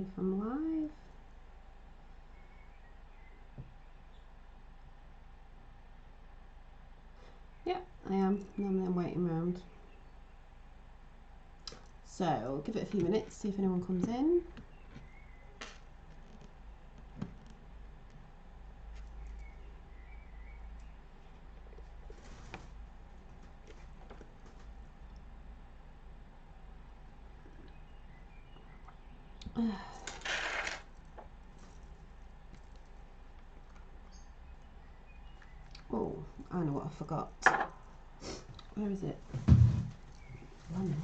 if I'm live. Yeah, I am. Normally I'm waiting around. So give it a few minutes, see if anyone comes in. Oh, I know what I forgot. Where is it? Lemon.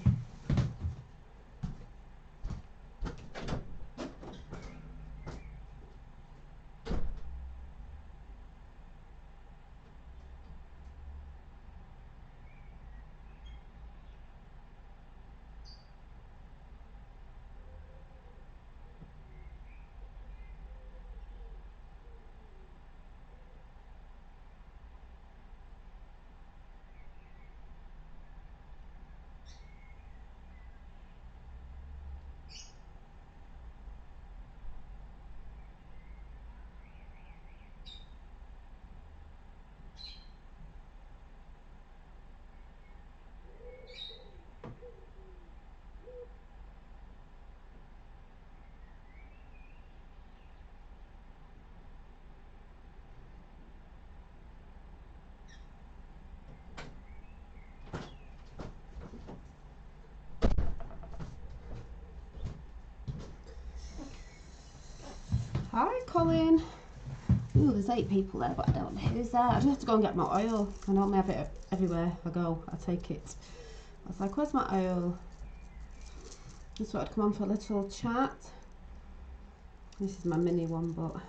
Hi, Colin. Ooh, there's 8 people there, but I don't know who's there. I just have to go and get my oil. I normally have it everywhere I go. I take it. I was like, where's my oil? Just thought I'd come on for a little chat. This is my mini one, but I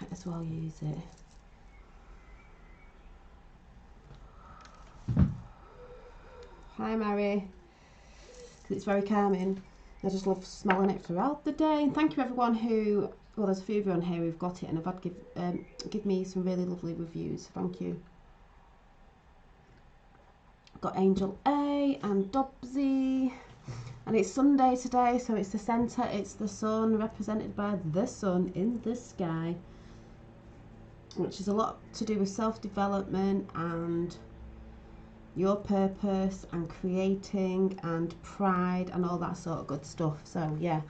might as well use it. Hi, Mary. Because it's very calming. I just love smelling it throughout the day. And thank you everyone who, well, there's a few of you on here who've got it and have had give me some really lovely reviews. Thank you. Got Angel A and Dobbsy. And it's Sunday today, so it's the centre, it's the sun, represented by the sun in the sky, which is a lot to do with self-development and your purpose and creating and pride and all that sort of good stuff. So yeah,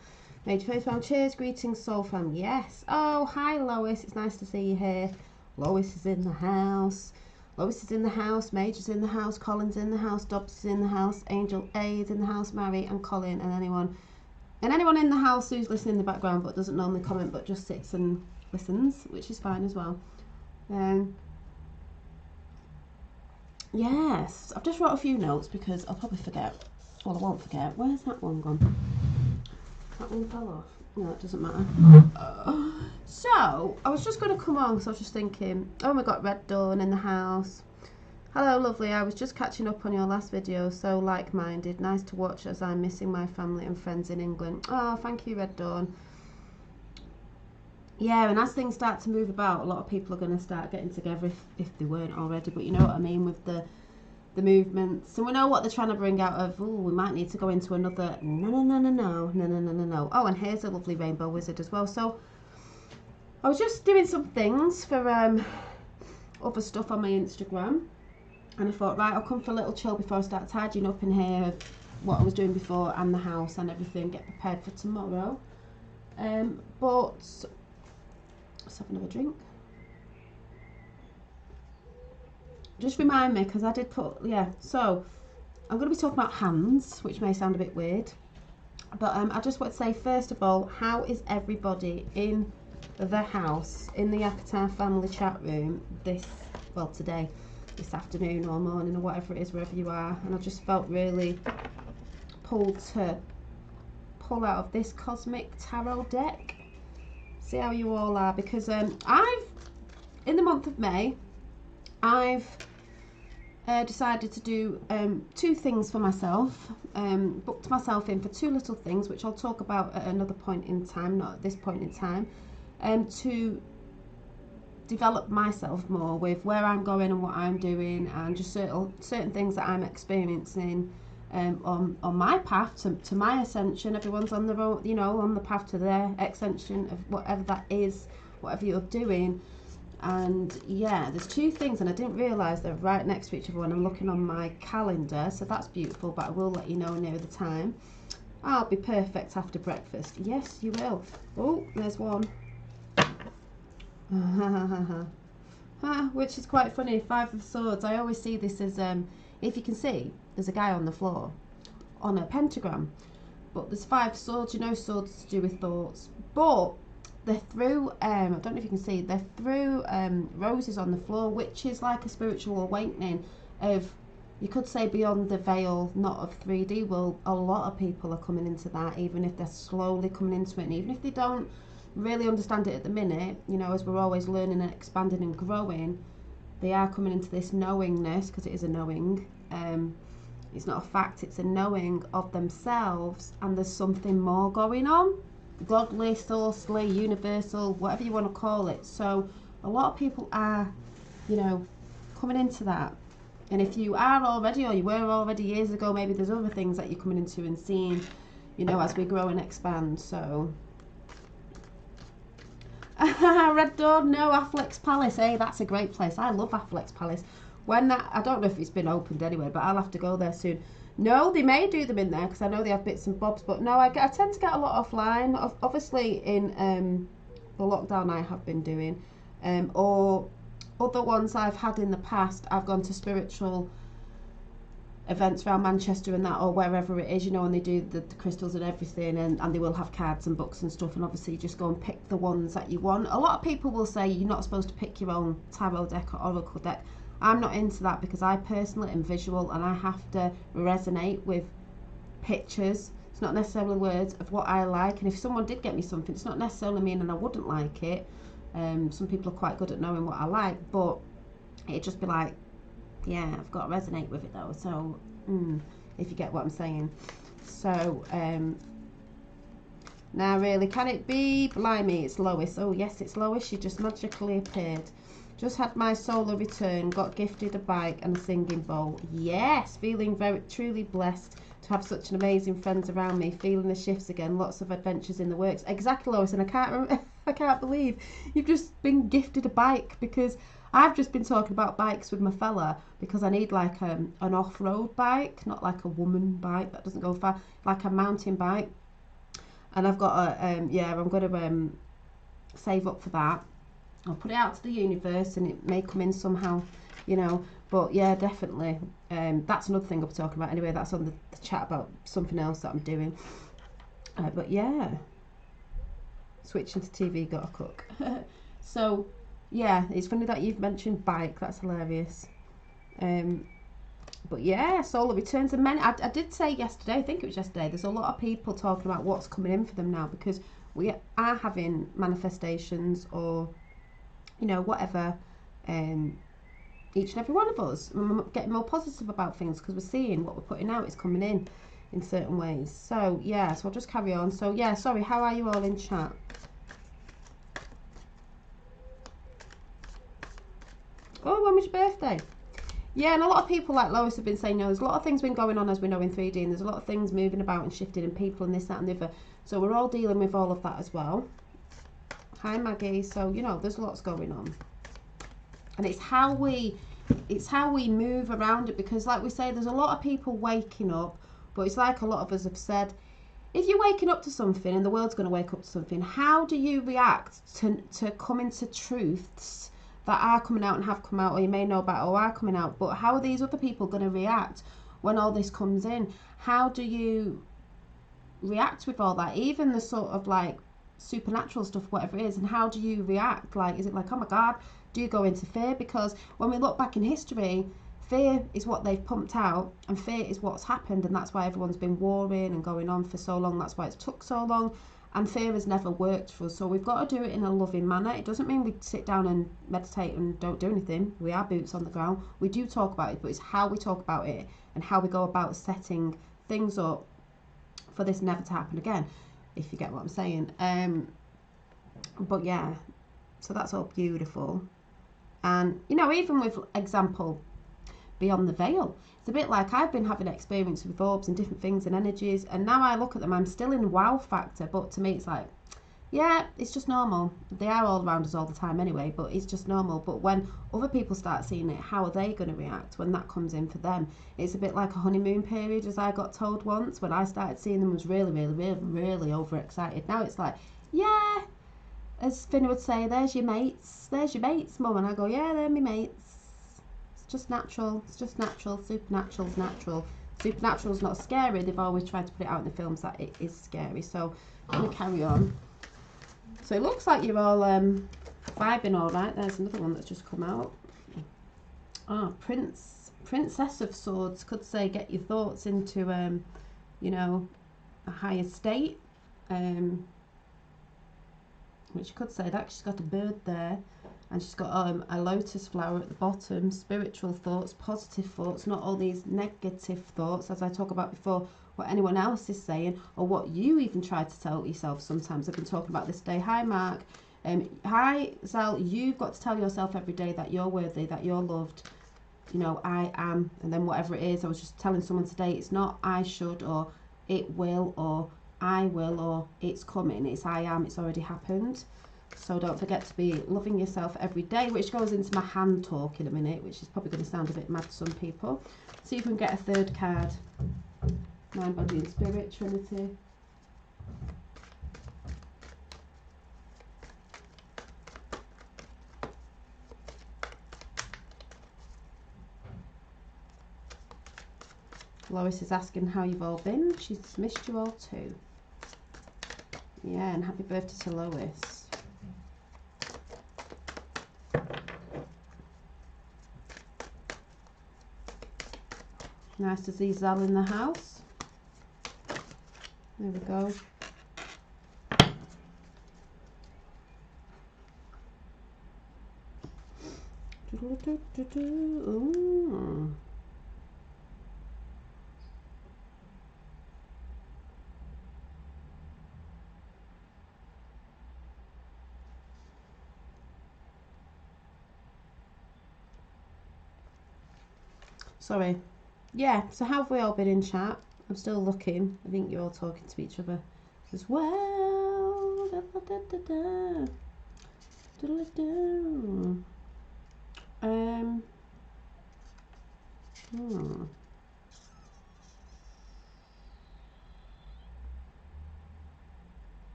Major Faith Fam, cheers, greetings Soul Fam. Yes. Oh, hi Lois, it's nice to see you here. Lois is in the house. Lois is in the house, Major's in the house, Colin's in the house, Dobbs is in the house, Angel A is in the house, Mary and Colin, and anyone in the house who's listening in the background but doesn't normally comment but just sits and listens, which is fine as well. Yes, I've just wrote a few notes because I'll probably forget. Well, I won't forget. Where's that one gone? That one fell off. No, it doesn't matter. So, I was just going to come on because I was just thinking, oh, we got Red Dawn in the house. Hello, lovely. I was just catching up on your last video. So like-minded. Nice to watch as I'm missing my family and friends in England. Oh, thank you, Red Dawn. Yeah, and as things start to move about, a lot of people are going to start getting together if they weren't already. But you know what I mean with the movements. And we know what they're trying to bring out of, oh, we might need to go into another, no. Oh, and here's a lovely rainbow wizard as well. So I was just doing some things for other stuff on my Instagram. And I thought, right, I'll come for a little chill before I start tidying up in here, what I was doing before and the house and everything, get prepared for tomorrow. But let's have another drink. Just remind me, because I did put, yeah, so I'm going to be talking about hands, which may sound a bit weird, but I just want to say, first of all, how is everybody in the house, in the Yakatar family chat room today, this afternoon or morning or whatever it is, wherever you are. And I just felt really pulled to pull out of this cosmic tarot deck, see how you all are, because in the month of May, I've decided to do 2 things for myself, booked myself in for 2 little things, which I'll talk about at another point in time, not at this point in time, to develop myself more with where I'm going and what I'm doing, and just certain things that I'm experiencing on my path to my ascension. Everyone's on their own, you know, on the path to their ascension of whatever that is, whatever you're doing. And yeah, there's two things, and I didn't realise they're right next to each other when I'm looking on my calendar, so that's beautiful, but I will let you know near the time. I'll be perfect after breakfast. Yes, you will. Oh, there's one. Which is quite funny. Five of Swords. I always see this as, if you can see, there's a guy on the floor on a pentagram. But there's 5 swords, you know, swords to do with thoughts. But they're through, I don't know if you can see, they're through roses on the floor, which is like a spiritual awakening of, you could say, beyond the veil, not of 3D. Well, a lot of people are coming into that, even if they're slowly coming into it, and even if they don't really understand it at the minute, you know, as we're always learning and expanding and growing, they are coming into this knowingness, because it is a knowing. It's not a fact, it's a knowing of themselves, and there's something more going on, godly, sourcely, universal, whatever you want to call it. So a lot of people are, you know, coming into that. And if you are already, or you were already years ago, maybe there's other things that you're coming into and seeing, you know, as we grow and expand. So Red Dawn, no, Affleck's Palace. Hey, that's a great place. I love Affleck's Palace. When that, I don't know if it's been opened anyway, but I'll have to go there soon. No, they may do them in there, because I know they have bits and bobs, but no, I tend to get a lot offline. Obviously in the lockdown I have been doing, or other ones I've had in the past, I've gone to spiritual events around Manchester and that, or wherever it is, you know, and they do the crystals and everything, and they will have cards and books and stuff, and obviously you just go and pick the ones that you want. A lot of people will say you're not supposed to pick your own tarot deck or oracle deck. I'm not into that, because I personally am visual, and I have to resonate with pictures. It's not necessarily words of what I like, and if someone did get me something, it's not necessarily meaning I wouldn't like it. Some people are quite good at knowing what I like, but it'd just be like, yeah, I've got to resonate with it though. So if you get what I'm saying. So now really, can it be? Blimey, it's Lois. Oh yes, it's Lois. She just magically appeared. Just had my solar return, got gifted a bike and a singing bowl. Yes, feeling very truly blessed to have such an amazing friends around me. Feeling the shifts again, lots of adventures in the works. Exactly, Lois, and I can't believe you've just been gifted a bike, because I've just been talking about bikes with my fella, because I need like an off-road bike, not like a woman bike that doesn't go far, like a mountain bike. And I've got a yeah, I'm going to save up for that. I'll put it out to the universe, and it may come in somehow, you know. But yeah, definitely. That's another thing I'll be talking about anyway. That's on the chat about something else that I'm doing. But yeah, switching to TV, got to cook. So yeah, it's funny that you've mentioned bike. That's hilarious. But yeah, solar returns, and many. I did say yesterday, I think it was yesterday, there's a lot of people talking about what's coming in for them now, because we are having manifestations, or you know, whatever, each and every one of us. We're getting more positive about things, because we're seeing what we're putting out is coming in certain ways. So yeah, so I'll just carry on. So yeah, sorry, how are you all in chat? Oh, when was your birthday? Yeah, and a lot of people like Lois have been saying, no, there's a lot of things been going on, as we know, in 3D, and there's a lot of things moving about and shifting, and people and this, that and the other. So we're all dealing with all of that as well. Hi Maggie. So you know, there's lots going on, and it's how we move around it, because like we say, there's a lot of people waking up, but it's like a lot of us have said, if you're waking up to something and the world's going to wake up to something, how do you react to coming to truths that are coming out and have come out, or you may know about, or are coming out, but how are these other people going to react when all this comes in? How do you react with all that, even the sort of like supernatural stuff, whatever it is, and how do you react? Like, is it like, oh my god, do you go into fear? Because when we look back in history, fear is what they've pumped out, and fear is what's happened, and that's why everyone's been warring and going on for so long. That's why it's took so long, and fear has never worked for us. So we've got to do it in a loving manner. It doesn't mean we sit down and meditate and don't do anything. We are boots on the ground. We do talk about it, but it's how we talk about it and how we go about setting things up for this never to happen again, if you get what I'm saying. But yeah, so that's all beautiful. And you know, even with example, beyond the veil. It's a bit like I've been having experience with orbs and different things and energies, and now I look at them, I'm still in wow factor, but to me it's like, yeah, it's just normal. They are all around us all the time anyway, but it's just normal. But when other people start seeing it, how are they going to react when that comes in for them? It's a bit like a honeymoon period, as I got told once, when I started seeing them, was really, really, really, really overexcited. Now it's like, yeah, as Finna would say, there's your mates, mum. And I go, yeah, they're my mates. It's just natural, supernatural's natural. Supernatural's not scary. They've always tried to put it out in the films that it is scary. So I'm going to carry on. So it looks like you're all vibing all right. There's another one that's just come out. Ah, Princess of Swords could say get your thoughts into, you know, a higher state. Which could say that she's got a bird there, and she's got a lotus flower at the bottom. Spiritual thoughts, positive thoughts, not all these negative thoughts, as I talk about before, what anyone else is saying, or what you even try to tell yourself sometimes. I've been talking about this today. Hi, Mark. Hi, Zal. You've got to tell yourself every day that you're worthy, that you're loved. You know, I am, and then whatever it is. I was just telling someone today, it's not I should, or it will, or I will, or it's coming. It's I am. It's already happened. So don't forget to be loving yourself every day, which goes into my hand talk in a minute, which is probably going to sound a bit mad to some people. See if we can get a third card. Mind, body and spirit, Trinity. Lois is asking how you've all been. She's missed you all too. Yeah, and happy birthday to Lois. Nice to see Zal in the house. There we go. Ooh. Sorry. Yeah, so how have we all been in chat? I'm still looking. I think you're all talking to each other as well. Da, da, da, da, da. Da, da, da.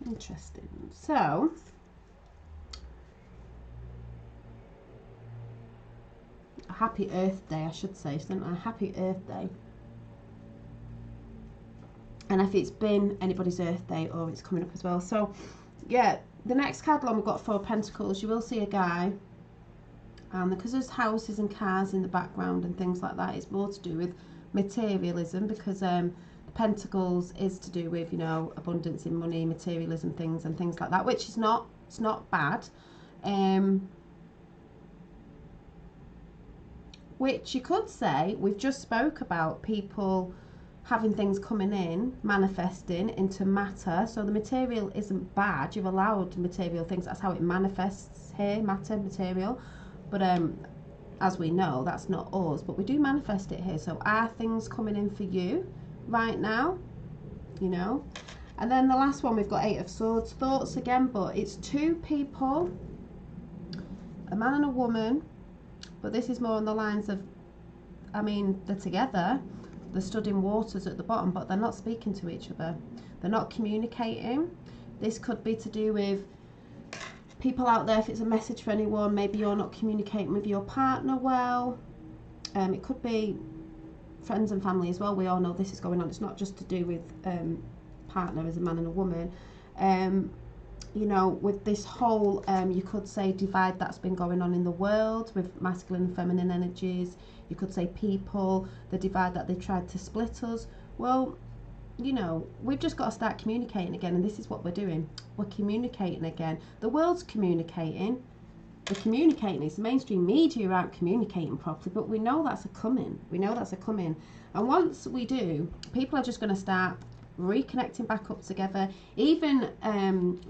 Interesting. So happy Earth Day, I should say, isn't it? Happy Earth Day. And if it's been anybody's Earth Day or it's coming up as well. So yeah, the next card line we've got 4 Pentacles. You will see a guy, and because there's houses and cars in the background and things like that, it's more to do with materialism, because the Pentacles is to do with, you know, abundance in money, materialism, things and things like that, which is not, it's not bad. Which you could say, we've just spoke about people having things coming in, manifesting into matter. So the material isn't bad. You've allowed material things. That's how it manifests here, matter, material. But as we know, that's not us. But we do manifest it here. So are things coming in for you right now? You know? And then the last one, we've got 8 of Swords. Thoughts again, but it's 2 people. A man and a woman. But this is more on the lines of, I mean, they're together. They're stood in waters at the bottom, but they're not speaking to each other. They're not communicating. This could be to do with people out there. If it's a message for anyone, maybe you're not communicating with your partner well. It could be friends and family as well. We all know this is going on. It's not just to do with partner as a man and a woman. You know, with this whole, you could say, divide that's been going on in the world with masculine and feminine energies. You could say people, the divide that they tried to split us. Well, you know, we've just got to start communicating again, and this is what we're doing. We're communicating again. The world's communicating. We're communicating. It's the mainstream media aren't communicating properly, but we know that's a coming. We know that's a coming. And once we do, people are just going to start reconnecting back up together. Even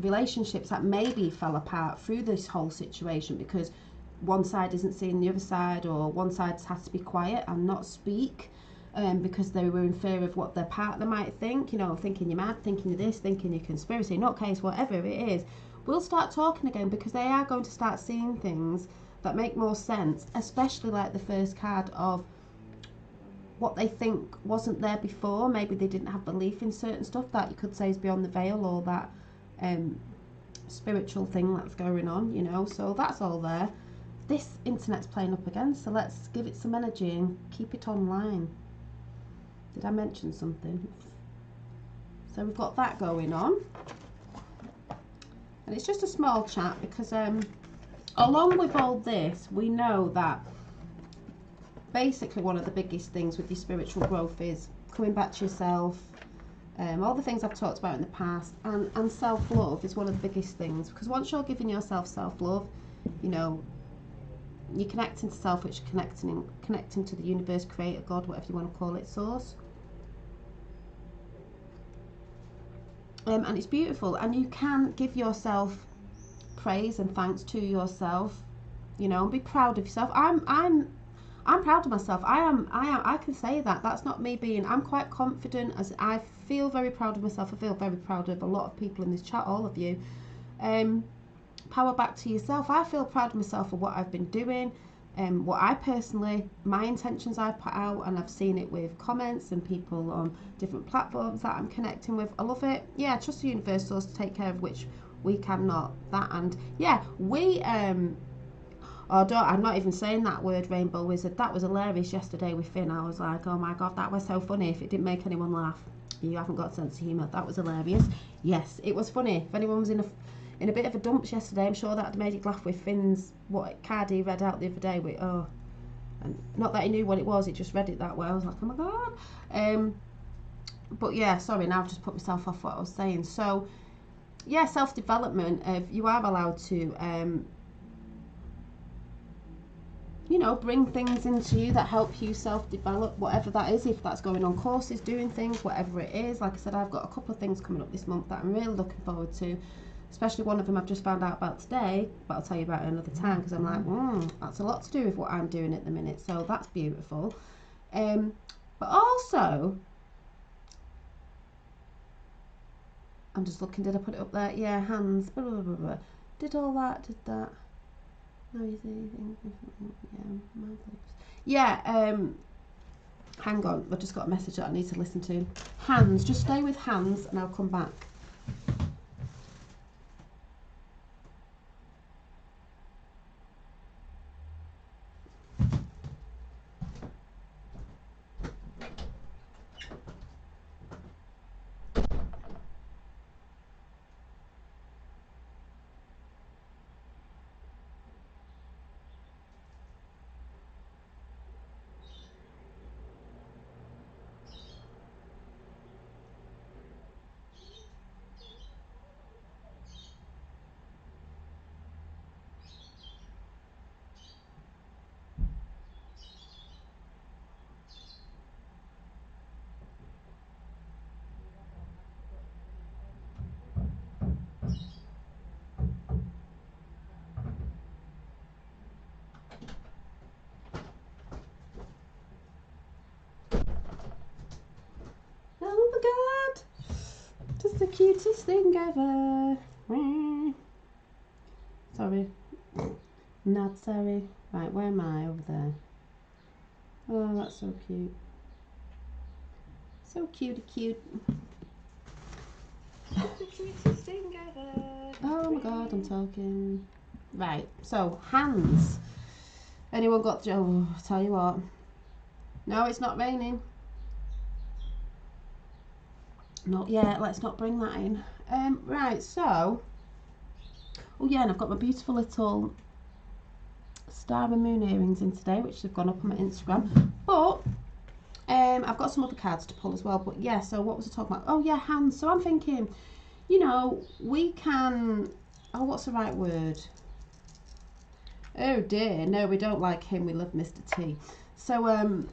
relationships that maybe fell apart through this whole situation because one side isn't seeing the other side, or one side has to be quiet and not speak because they were in fear of what their partner might think, you know, thinking you're mad, thinking you're this, thinking you're conspiracy, nutcase, whatever it is. We'll start talking again because they are going to start seeing things that make more sense, especially like the first card of what they think wasn't there before. Maybe they didn't have belief in certain stuff that you could say is beyond the veil, or that spiritual thing that's going on, you know. So that's all there. This internet's playing up again, so let's give it some energy and keep it online. Did I mention something? So we've got that going on, and it's just a small chat because along with all this, we know that basically one of the biggest things with your spiritual growth is coming back to yourself. All the things I've talked about in the past, and self-love is one of the biggest things, because once you're giving yourself self-love, you know, you're connecting to self, which is connecting to the universe, creator, God, whatever you want to call it, source. And it's beautiful, and you can give yourself praise and thanks to yourself, you know, and be proud of yourself. I'm proud of myself. I can say that. That's not me being, I'm quite confident, as I feel very proud of myself. I feel very proud of a lot of people in this chat, all of you. Power back to yourself. I feel proud of myself for what I've been doing, what I personally, my intentions I've put out, and I've seen it with comments and people on different platforms that I'm connecting with. I love it. Yeah, trust the universe source to take care of which we cannot. That, and yeah, we I'm not even saying that word, Rainbow Wizard. That was hilarious yesterday with Finn. I was like, oh my god, that was so funny. If it didn't make anyone laugh, you haven't got a sense of humour. That was hilarious. Yes, it was funny. If anyone was in a bit of a dumps yesterday, I'm sure that had made it laugh with Finn's, what card he read out the other day with, oh, and not that he knew what it was, he just read it that way. I was like, oh my god. But yeah, sorry, now I've just put myself off what I was saying. So yeah, self-development, you are allowed to you know, bring things into you that help you self-develop, whatever that is, if that's going on courses, doing things, whatever it is. Like I said, I've got a couple of things coming up this month that I'm really looking forward to, especially one of them I've just found out about today, but I'll tell you about it another time, because I'm like, that's a lot to do with what I'm doing at the minute, so that's beautiful. But also, I'm just looking, did I put it up there? Yeah, hands, blah, blah, blah, blah. Did all that, did that. No, you see anything different? Yeah, my lips. Yeah, hang on, I've just got a message that I need to listen to. Hands, just stay with hands and I'll come back. Oh my god, just the cutest thing ever. Sorry, not sorry. Right, where am I? Over there. Oh, that's so cute. So cute. The cutest thing ever. Oh my god, I'm talking. Right, so hands. Anyone got? Oh, tell you what. No, it's not raining. Not yet. Let's not bring that in. Right, so. Oh yeah, and I've got my beautiful little star and moon earrings in today, which have gone up on my Instagram. But I've got some other cards to pull as well. But yeah, so what was I talking about? Oh yeah, hands. So I'm thinking, you know, we can. Oh, what's the right word? Oh dear, no, we don't like him. We love Mr. T. So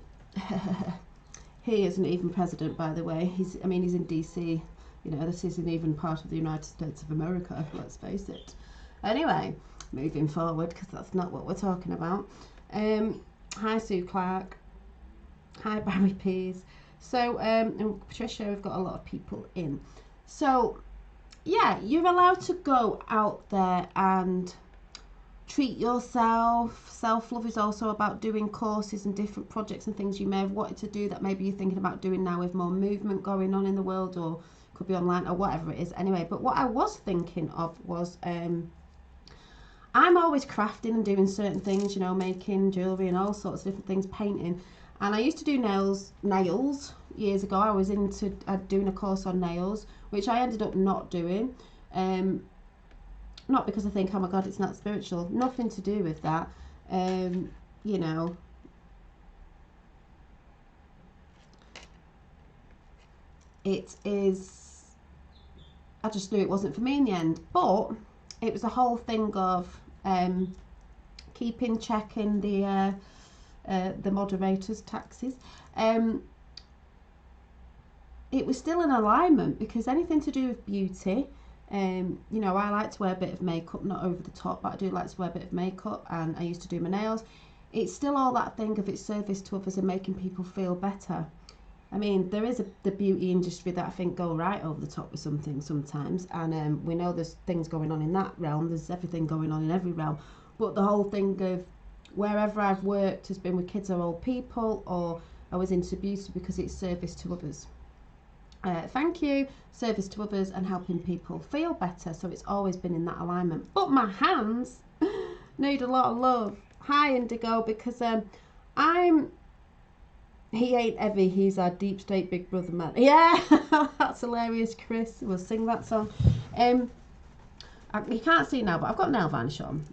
He isn't even president, by the way. He's in DC. You know, this isn't even part of the United States of America, let's face it. Anyway, moving forward, because that's not what we're talking about. Hi, Sue Clark. Hi, Barry Pease. So, and Patricia, we've got a lot of people in. So, yeah, you're allowed to go out there and treat yourself. Self-love is also about doing courses and different projects and things you may have wanted to do that maybe you're thinking about doing now with more movement going on in the world, or could be online or whatever it is. Anyway, but what I was thinking of was I'm always crafting and doing certain things, you know, making jewellery and all sorts of different things, painting. And I used to do nails years ago. I was into doing a course on nails, which I ended up not doing. Not because I think, oh my God, it's not spiritual. Nothing to do with that. You know, it is, I just knew it wasn't for me in the end. But it was a whole thing of checking the moderators' taxes. It was still in alignment, because anything to do with beauty, you know, I like to wear a bit of makeup, not over the top, but I do like to wear a bit of makeup, and I used to do my nails. It's still all that thing of its service to others and making people feel better. I mean, there is the beauty industry that I think go right over the top with something sometimes, and we know there's things going on in that realm. There's everything going on in every realm, but the whole thing of wherever I've worked has been with kids or old people, or I was into beauty because it's service to others. Thank you. Service to others and helping people feel better. So it's always been in that alignment. But my hands need a lot of love. Hi, Indigo, because he ain't heavy. He's our deep state big brother man. Yeah, that's hilarious, Chris. We'll sing that song. You can't see now, but I've got nail varnish on,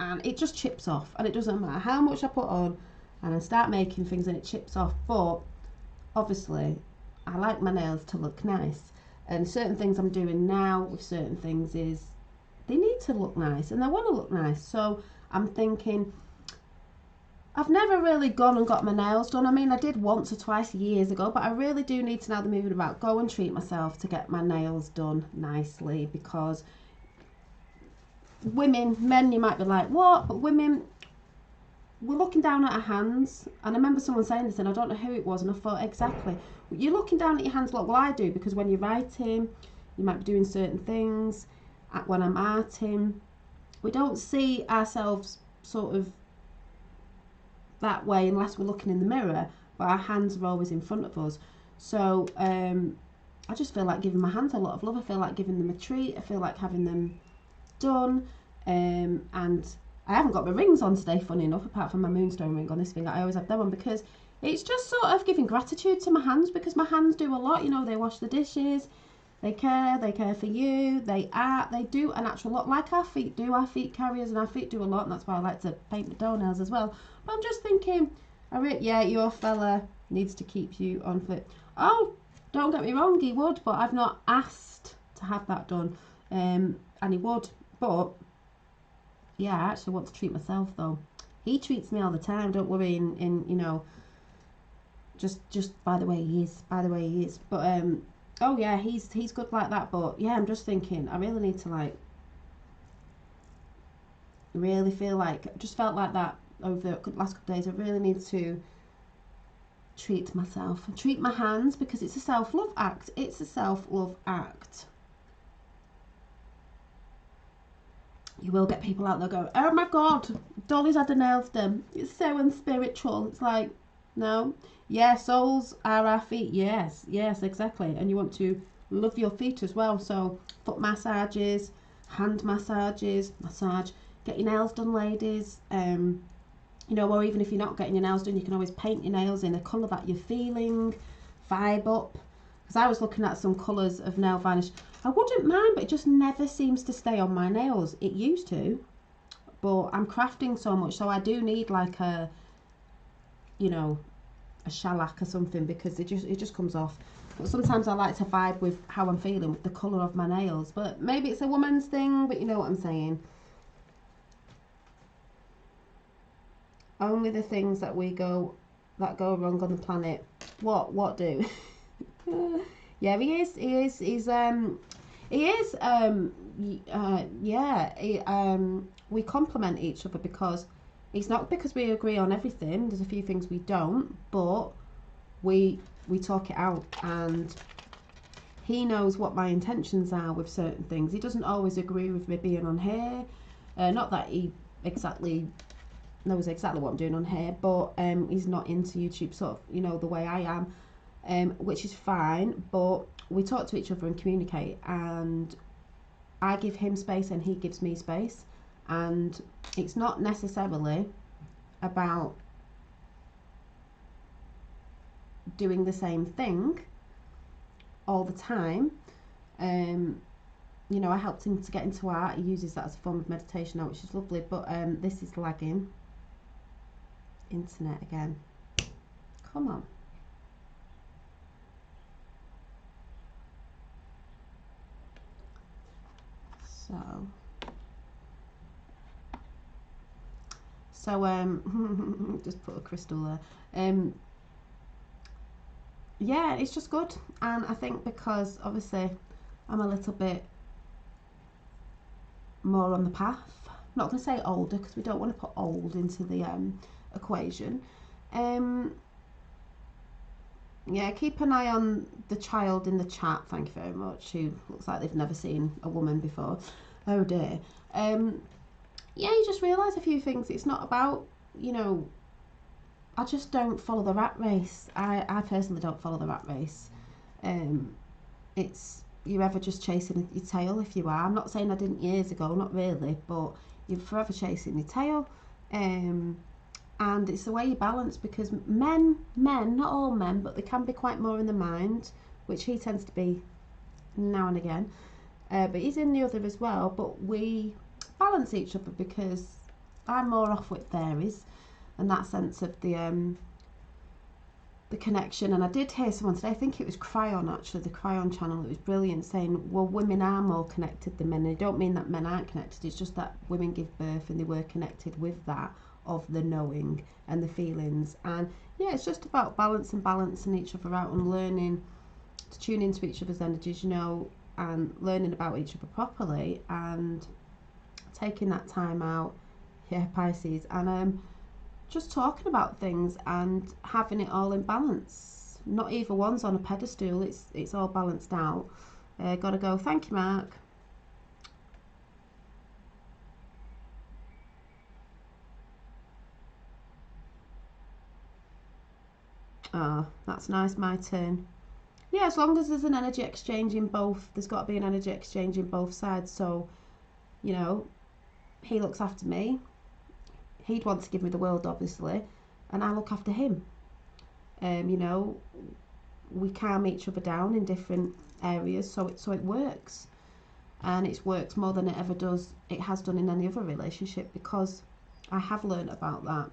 and it just chips off, and it doesn't matter how much I put on, and I start making things and it chips off. But obviously I like my nails to look nice, and certain things I'm doing now with certain things is they need to look nice and they want to look nice. So I'm thinking, I've never really gone and got my nails done. I mean, I did once or twice years ago, but I really do need to, now the moving about, go and treat myself to get my nails done nicely, because women, men, you might be like, what? But women, we're looking down at our hands. And I remember someone saying this, and I don't know who it was, and I thought, exactly, you're looking down at your hands. Look, well, I do, because when you're writing, you might be doing certain things. When I'm arting, we don't see ourselves sort of that way unless we're looking in the mirror, but our hands are always in front of us. So I just feel like giving my hands a lot of love. I feel like giving them a treat. I feel like having them done. And I haven't got my rings on today, funny enough, apart from my moonstone ring on this finger. I always have them on, because it's just sort of giving gratitude to my hands, because my hands do a lot. You know, they wash the dishes, they care for you, they do an actual lot, like our feet do. Our feet carry us, and our feet do a lot, and that's why I like to paint my toenails as well. But I'm just thinking, yeah, your fella needs to keep you on foot. Oh, don't get me wrong, he would, but I've not asked to have that done, and he would. But yeah, I actually want to treat myself though. He treats me all the time, don't worry, in you know, just by the way he is. But oh yeah, he's good like that. But yeah, I'm just thinking, I really need to, like, really feel like, just felt like that over the last couple of days. I really need to treat myself and treat my hands, because it's a self-love act. It's a self-love act. You will get people out there going, oh my God, Dolly's had her nails done. It's so unspiritual. It's like, no. Yeah, soles are our feet. Yes, exactly. And you want to love your feet as well. So foot massages, hand massages, get your nails done, ladies. You know, or even if you're not getting your nails done, you can always paint your nails in a colour that you're feeling, vibe up. Because I was looking at some colours of nail varnish. I wouldn't mind, but it just never seems to stay on my nails. It used to, but I'm crafting so much, so I do need like a, you know, a shellac or something, because it just comes off. But sometimes I like to vibe with how I'm feeling with the colour of my nails. But maybe it's a woman's thing, but you know what I'm saying. Only the things that that go wrong on the planet. What do? Yeah, he is. We complement each other because it's not because we agree on everything. There's a few things we don't, but we talk it out, and he knows what my intentions are with certain things. He doesn't always agree with me being on here. Not that he exactly knows exactly what I'm doing on here, but he's not into YouTube sort of, you know, the way I am, which is fine. But we talk to each other and communicate, and I give him space and he gives me space, and it's not necessarily about doing the same thing all the time. You know, I helped him to get into art. He uses that as a form of meditation now, which is lovely, but this is lagging. Internet again, come on. So just put a crystal there. Yeah, it's just good, and I think because obviously I'm a little bit more on the path. I'm not going to say older because we don't want to put old into the equation. Yeah, keep an eye on the child in the chat, thank you very much, who looks like they've never seen a woman before. Oh dear. Yeah, you just realise a few things. It's not about, you know, I just don't follow the rat race. I personally don't follow the rat race. It's, you're ever just chasing your tail if you are. I'm not saying I didn't years ago, not really, but you're forever chasing your tail. And it's the way you balance, because men, not all men, but they can be quite more in the mind, which he tends to be now and again. But he's in the other as well, but we balance each other because I'm more off with fairies and that sense of the connection. And I did hear someone today, I think it was Cryon actually, the Cryon channel, it was brilliant, saying, well, women are more connected than men. And I don't mean that men aren't connected, it's just that women give birth and they were connected with that, of the knowing and the feelings. And yeah, it's just about balance and balancing each other out and learning to tune into each other's energies, you know, and learning about each other properly and taking that time out. Yeah, Pisces. And just talking about things and having it all in balance. Not either one's on a pedestal, it's all balanced out. Gotta go. Thank you, Mark. Ah, that's nice, my turn. Yeah, as long as there's an energy exchange in both, there's got to be an energy exchange in both sides. So, you know, he looks after me. He'd want to give me the world, obviously, and I look after him. You know, we calm each other down in different areas, so it works, and it works more than it has done in any other relationship, because I have learned about that.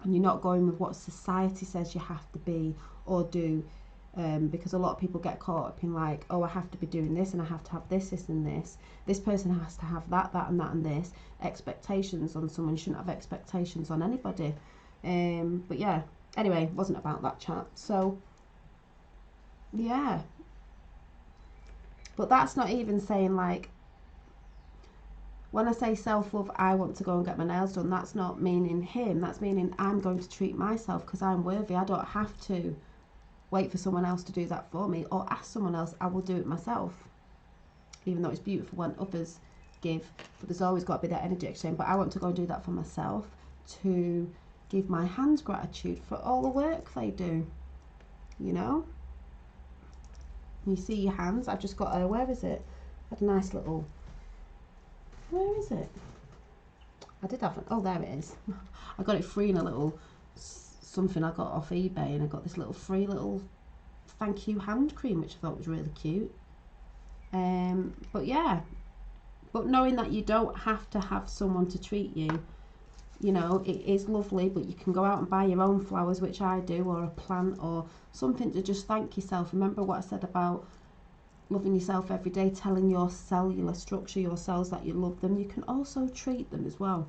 And you're not going with what society says you have to be or do, because a lot of people get caught up in like, oh, I have to be doing this and I have to have this and this. This person has to have that and that and this. Expectations on someone. You shouldn't have expectations on anybody. But yeah, anyway, it wasn't about that chat. So yeah, but that's not even saying like, when I say self-love, I want to go and get my nails done. That's not meaning him. That's meaning I'm going to treat myself because I'm worthy. I don't have to wait for someone else to do that for me or ask someone else. I will do it myself. Even though it's beautiful when others give, but there's always got to be that energy exchange. But I want to go and do that for myself, to give my hands gratitude for all the work they do. You know? You see your hands. I've just got where is it? I had a nice little... Where is it? I did have oh, there it is. I got it free in a little something I got off eBay, and I got this little free little thank you hand cream, which I thought was really cute. But yeah, but knowing that you don't have to have someone to treat you, you know, it is lovely, but you can go out and buy your own flowers, which I do, or a plant or something to just thank yourself. Remember what I said about loving yourself every day, telling your cellular structure, your cells, that you love them. You can also treat them as well.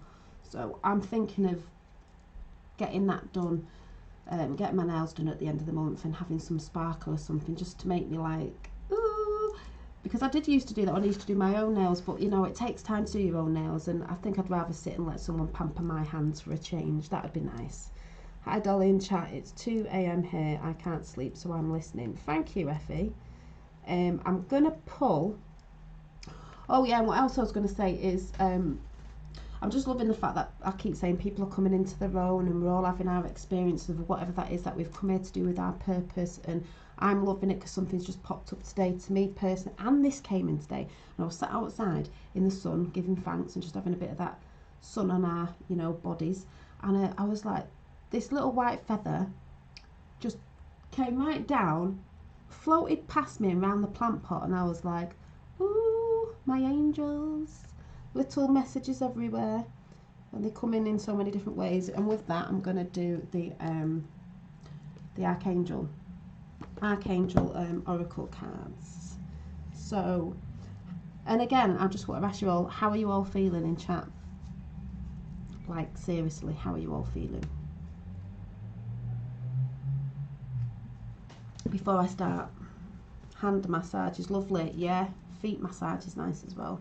So I'm thinking of getting that done getting my nails done at the end of the month and having some sparkle or something just to make me like, ooh, because I did used to do that. I used to do my own nails, but you know, it takes time to do your own nails, and I think I'd rather sit and let someone pamper my hands for a change. That'd be nice. Hi Dolly in chat, it's 2 a.m. here, I can't sleep so I'm listening. Thank you, Effie. I'm gonna pull, oh yeah, and what else I was gonna say is I'm just loving the fact that I keep saying people are coming into their own and we're all having our experience of whatever that is that we've come here to do with our purpose, and I'm loving it because something's just popped up today to me personally, and this came in today, and I was sat outside in the sun giving thanks and just having a bit of that sun on our, you know, bodies, and I was like, this little white feather just came right down, floated past me around the plant pot, and I was like, ooh, my angels. Little messages everywhere, and they come in so many different ways. And with that, I'm going to do the Archangel Oracle cards. So, and again, I just want to ask you all, how are you all feeling in chat? Like, seriously, how are you all feeling? Before I start, hand massage is lovely, yeah. Feet massage is nice as well.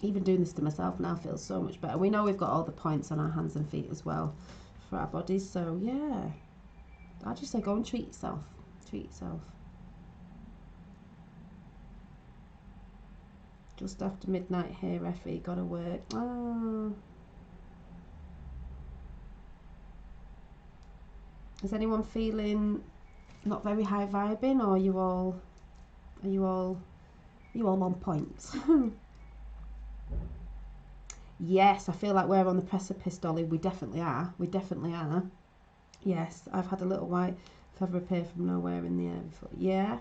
Even doing this to myself now feels so much better. We know we've got all the points on our hands and feet as well for our bodies, so yeah. I just say go and treat yourself. Treat yourself. Just after midnight here, Effie, gotta work. Oh. Is anyone feeling not very high vibing, or are you all on point? Yes, I feel like we're on the precipice, Dolly. We definitely are. We definitely are. Yes, I've had a little white feather appear from nowhere in the air before. Yeah.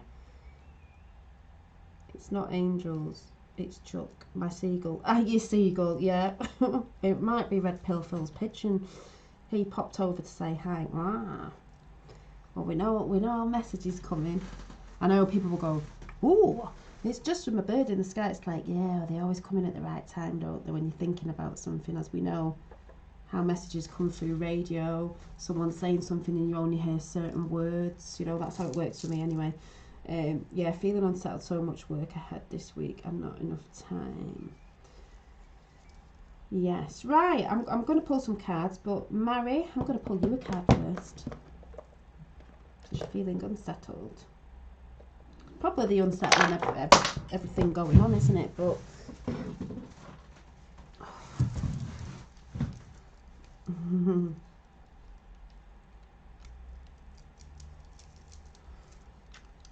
It's not angels. It's Chuck, my seagull. Ah, your seagull, yeah. It might be Red Pilfill's pigeon. He popped over to say hi. Ah. Well, we know our message is coming. I know people will go, ooh, it's just from a bird in the sky. It's like, yeah, they always come in at the right time, don't they, when you're thinking about something, as we know how messages come through radio, someone's saying something and you only hear certain words, you know, that's how it works for me anyway. Yeah, feeling unsettled, so much work ahead this week and not enough time. Yes, right, I'm going to pull some cards, but Mary, I'm going to pull you a card first. Because you're feeling unsettled. Probably the unsettling of everything going on, isn't it? But and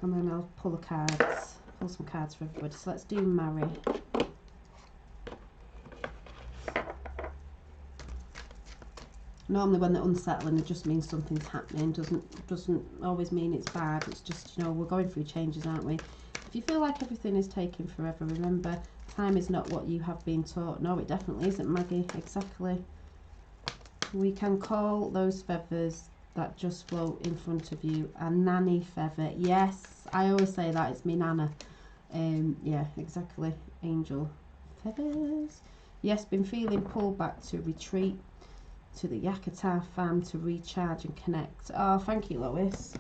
then I'll pull some cards for everybody. So let's do Mary. Normally when they're unsettling, it just means something's happening. Doesn't always mean it's bad. It's just, you know, we're going through changes, aren't we? If you feel like everything is taking forever, remember, time is not what you have been taught. No, it definitely isn't, Maggie. Exactly. We can call those feathers that just float in front of you a nanny feather. Yes, I always say that. It's me nana. Yeah, exactly. Angel feathers. Yes, been feeling pulled back to retreat to the Yakata fam to recharge and connect. Oh, thank you, Lois.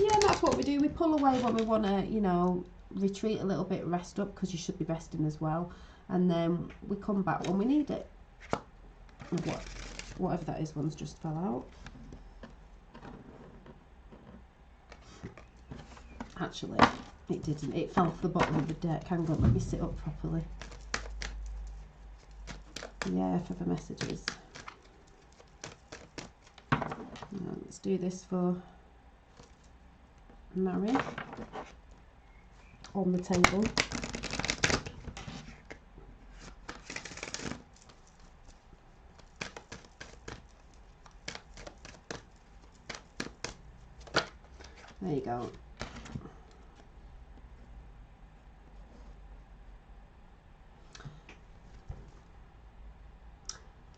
Yeah, that's what we do. We pull away when we want to, you know, retreat a little bit, rest up, because you should be resting as well. And then we come back when we need it. Whatever that is, one's just fell out. Actually, it didn't. It fell off the bottom of the deck. Hang on, let me sit up properly. Yeah, for the messages. Let's do this for Mary on the table. There you go.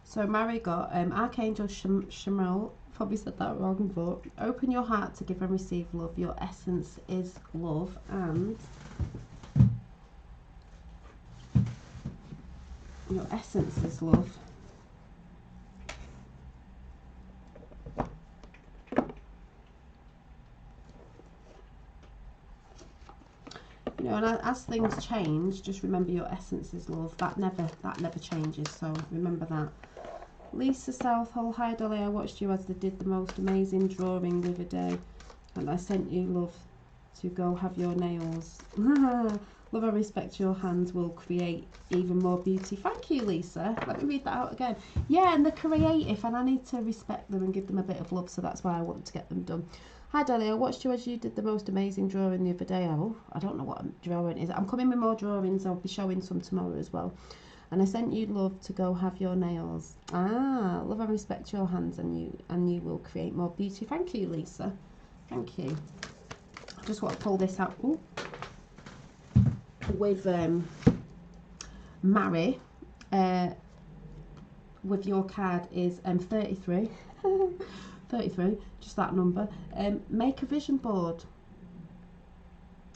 So Mary got Archangel Shmuel, probably said that wrong, but open your heart to give and receive love. Your essence is love, and your essence is love. as things change, just remember your essence is love. That never changes, so remember that. Lisa Southall, hi Dolly, I watched you as they did the most amazing drawing the other day, and I sent you love to go have your nails. Love and respect your hands will create even more beauty. Thank you, Lisa. Let me read that out again. Yeah, and they're creative, and I need to respect them and give them a bit of love, so that's why I want to get them done. Hi Dolly, I watched you as you did the most amazing drawing the other day. Oh, I don't know what a drawing is. I'm coming with more drawings. I'll be showing some tomorrow as well. And I sent you love to go have your nails. Ah, love and respect your hands, and you will create more beauty. Thank you, Lisa. Thank you. I just want to pull this out. Ooh. With Mary, with your card is 33. 33, just that number. Make a vision board.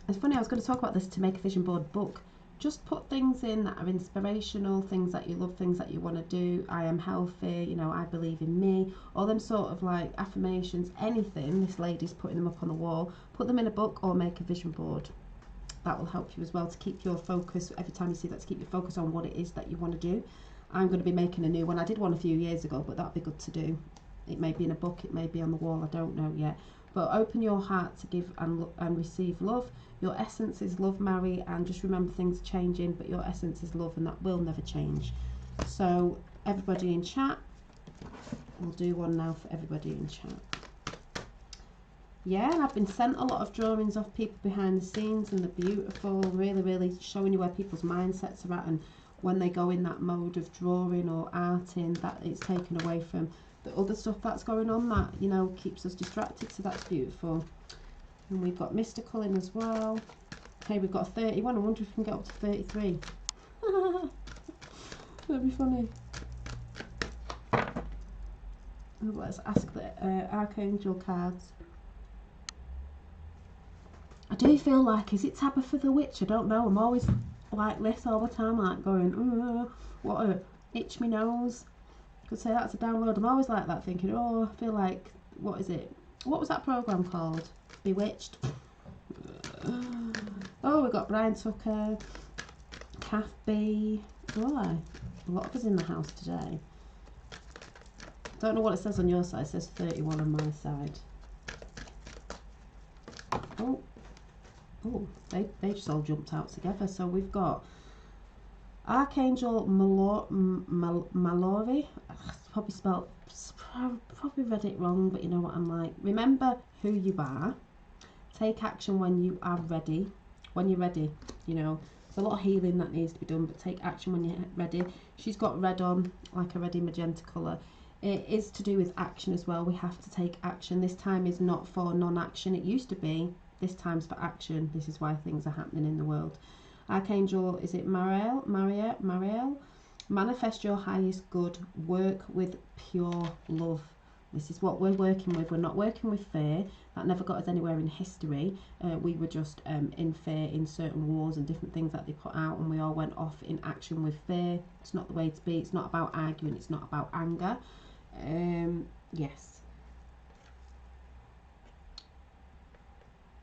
It's funny, I was going to talk about this, to make a vision board book. Just put things in that are inspirational, things that you love, things that you want to do. I am healthy, you know, I believe in me. All them sort of like affirmations, anything. This lady's putting them up on the wall. Put them in a book or make a vision board. That will help you as well to keep your focus. Every time you see that, to keep your focus on what it is that you want to do. I'm going to be making a new one. I did one a few years ago, but that'd be good to do. It may be in a book, it may be on the wall, I don't know yet. But open your heart to give and receive love. Your essence is love, Mary, and just remember things are changing, but your essence is love, and that will never change. So everybody in chat, we'll do one now for everybody in chat. Yeah, and I've been sent a lot of drawings of people behind the scenes, and they're beautiful, really, really showing you where people's mindsets are at, and when they go in that mode of drawing or arting, that it's taken away from the other stuff that's going on that, you know, keeps us distracted. So that's beautiful. And we've got mystical in as well. Okay, we've got a 31. I wonder if we can get up to 33. That'd be funny. Let's ask the Archangel cards. I do feel like, is it Tabitha the Witch? I don't know. I'm always like this all the time, like going, what a itch me nose. Could say that's a download. I'm always like that, thinking, oh, I feel like, what is it? What was that program called? Bewitched. Oh, we've got Brian Tucker, Kath B. Oh, a lot of us in the house today. Don't know what it says on your side. It says 31 on my side. Oh, they just all jumped out together. So we've got Archangel Mallory. Probably read it wrong, but you know what I'm like. Remember who you are. Take action when you are ready. When you're ready, you know. There's a lot of healing that needs to be done, but take action when you're ready. She's got red on, like a reddy magenta colour. It is to do with action as well. We have to take action. This time is not for non-action. It used to be. This time's for action. This is why things are happening in the world. Archangel, is it Mariel? Manifest your highest good. Work with pure love. This is what we're working with. We're not working with fear. That never got us anywhere in history. We were just in fear in certain wars and different things that they put out, and we all went off in action with fear. It's not the way to be. It's not about arguing. It's not about anger. Yes.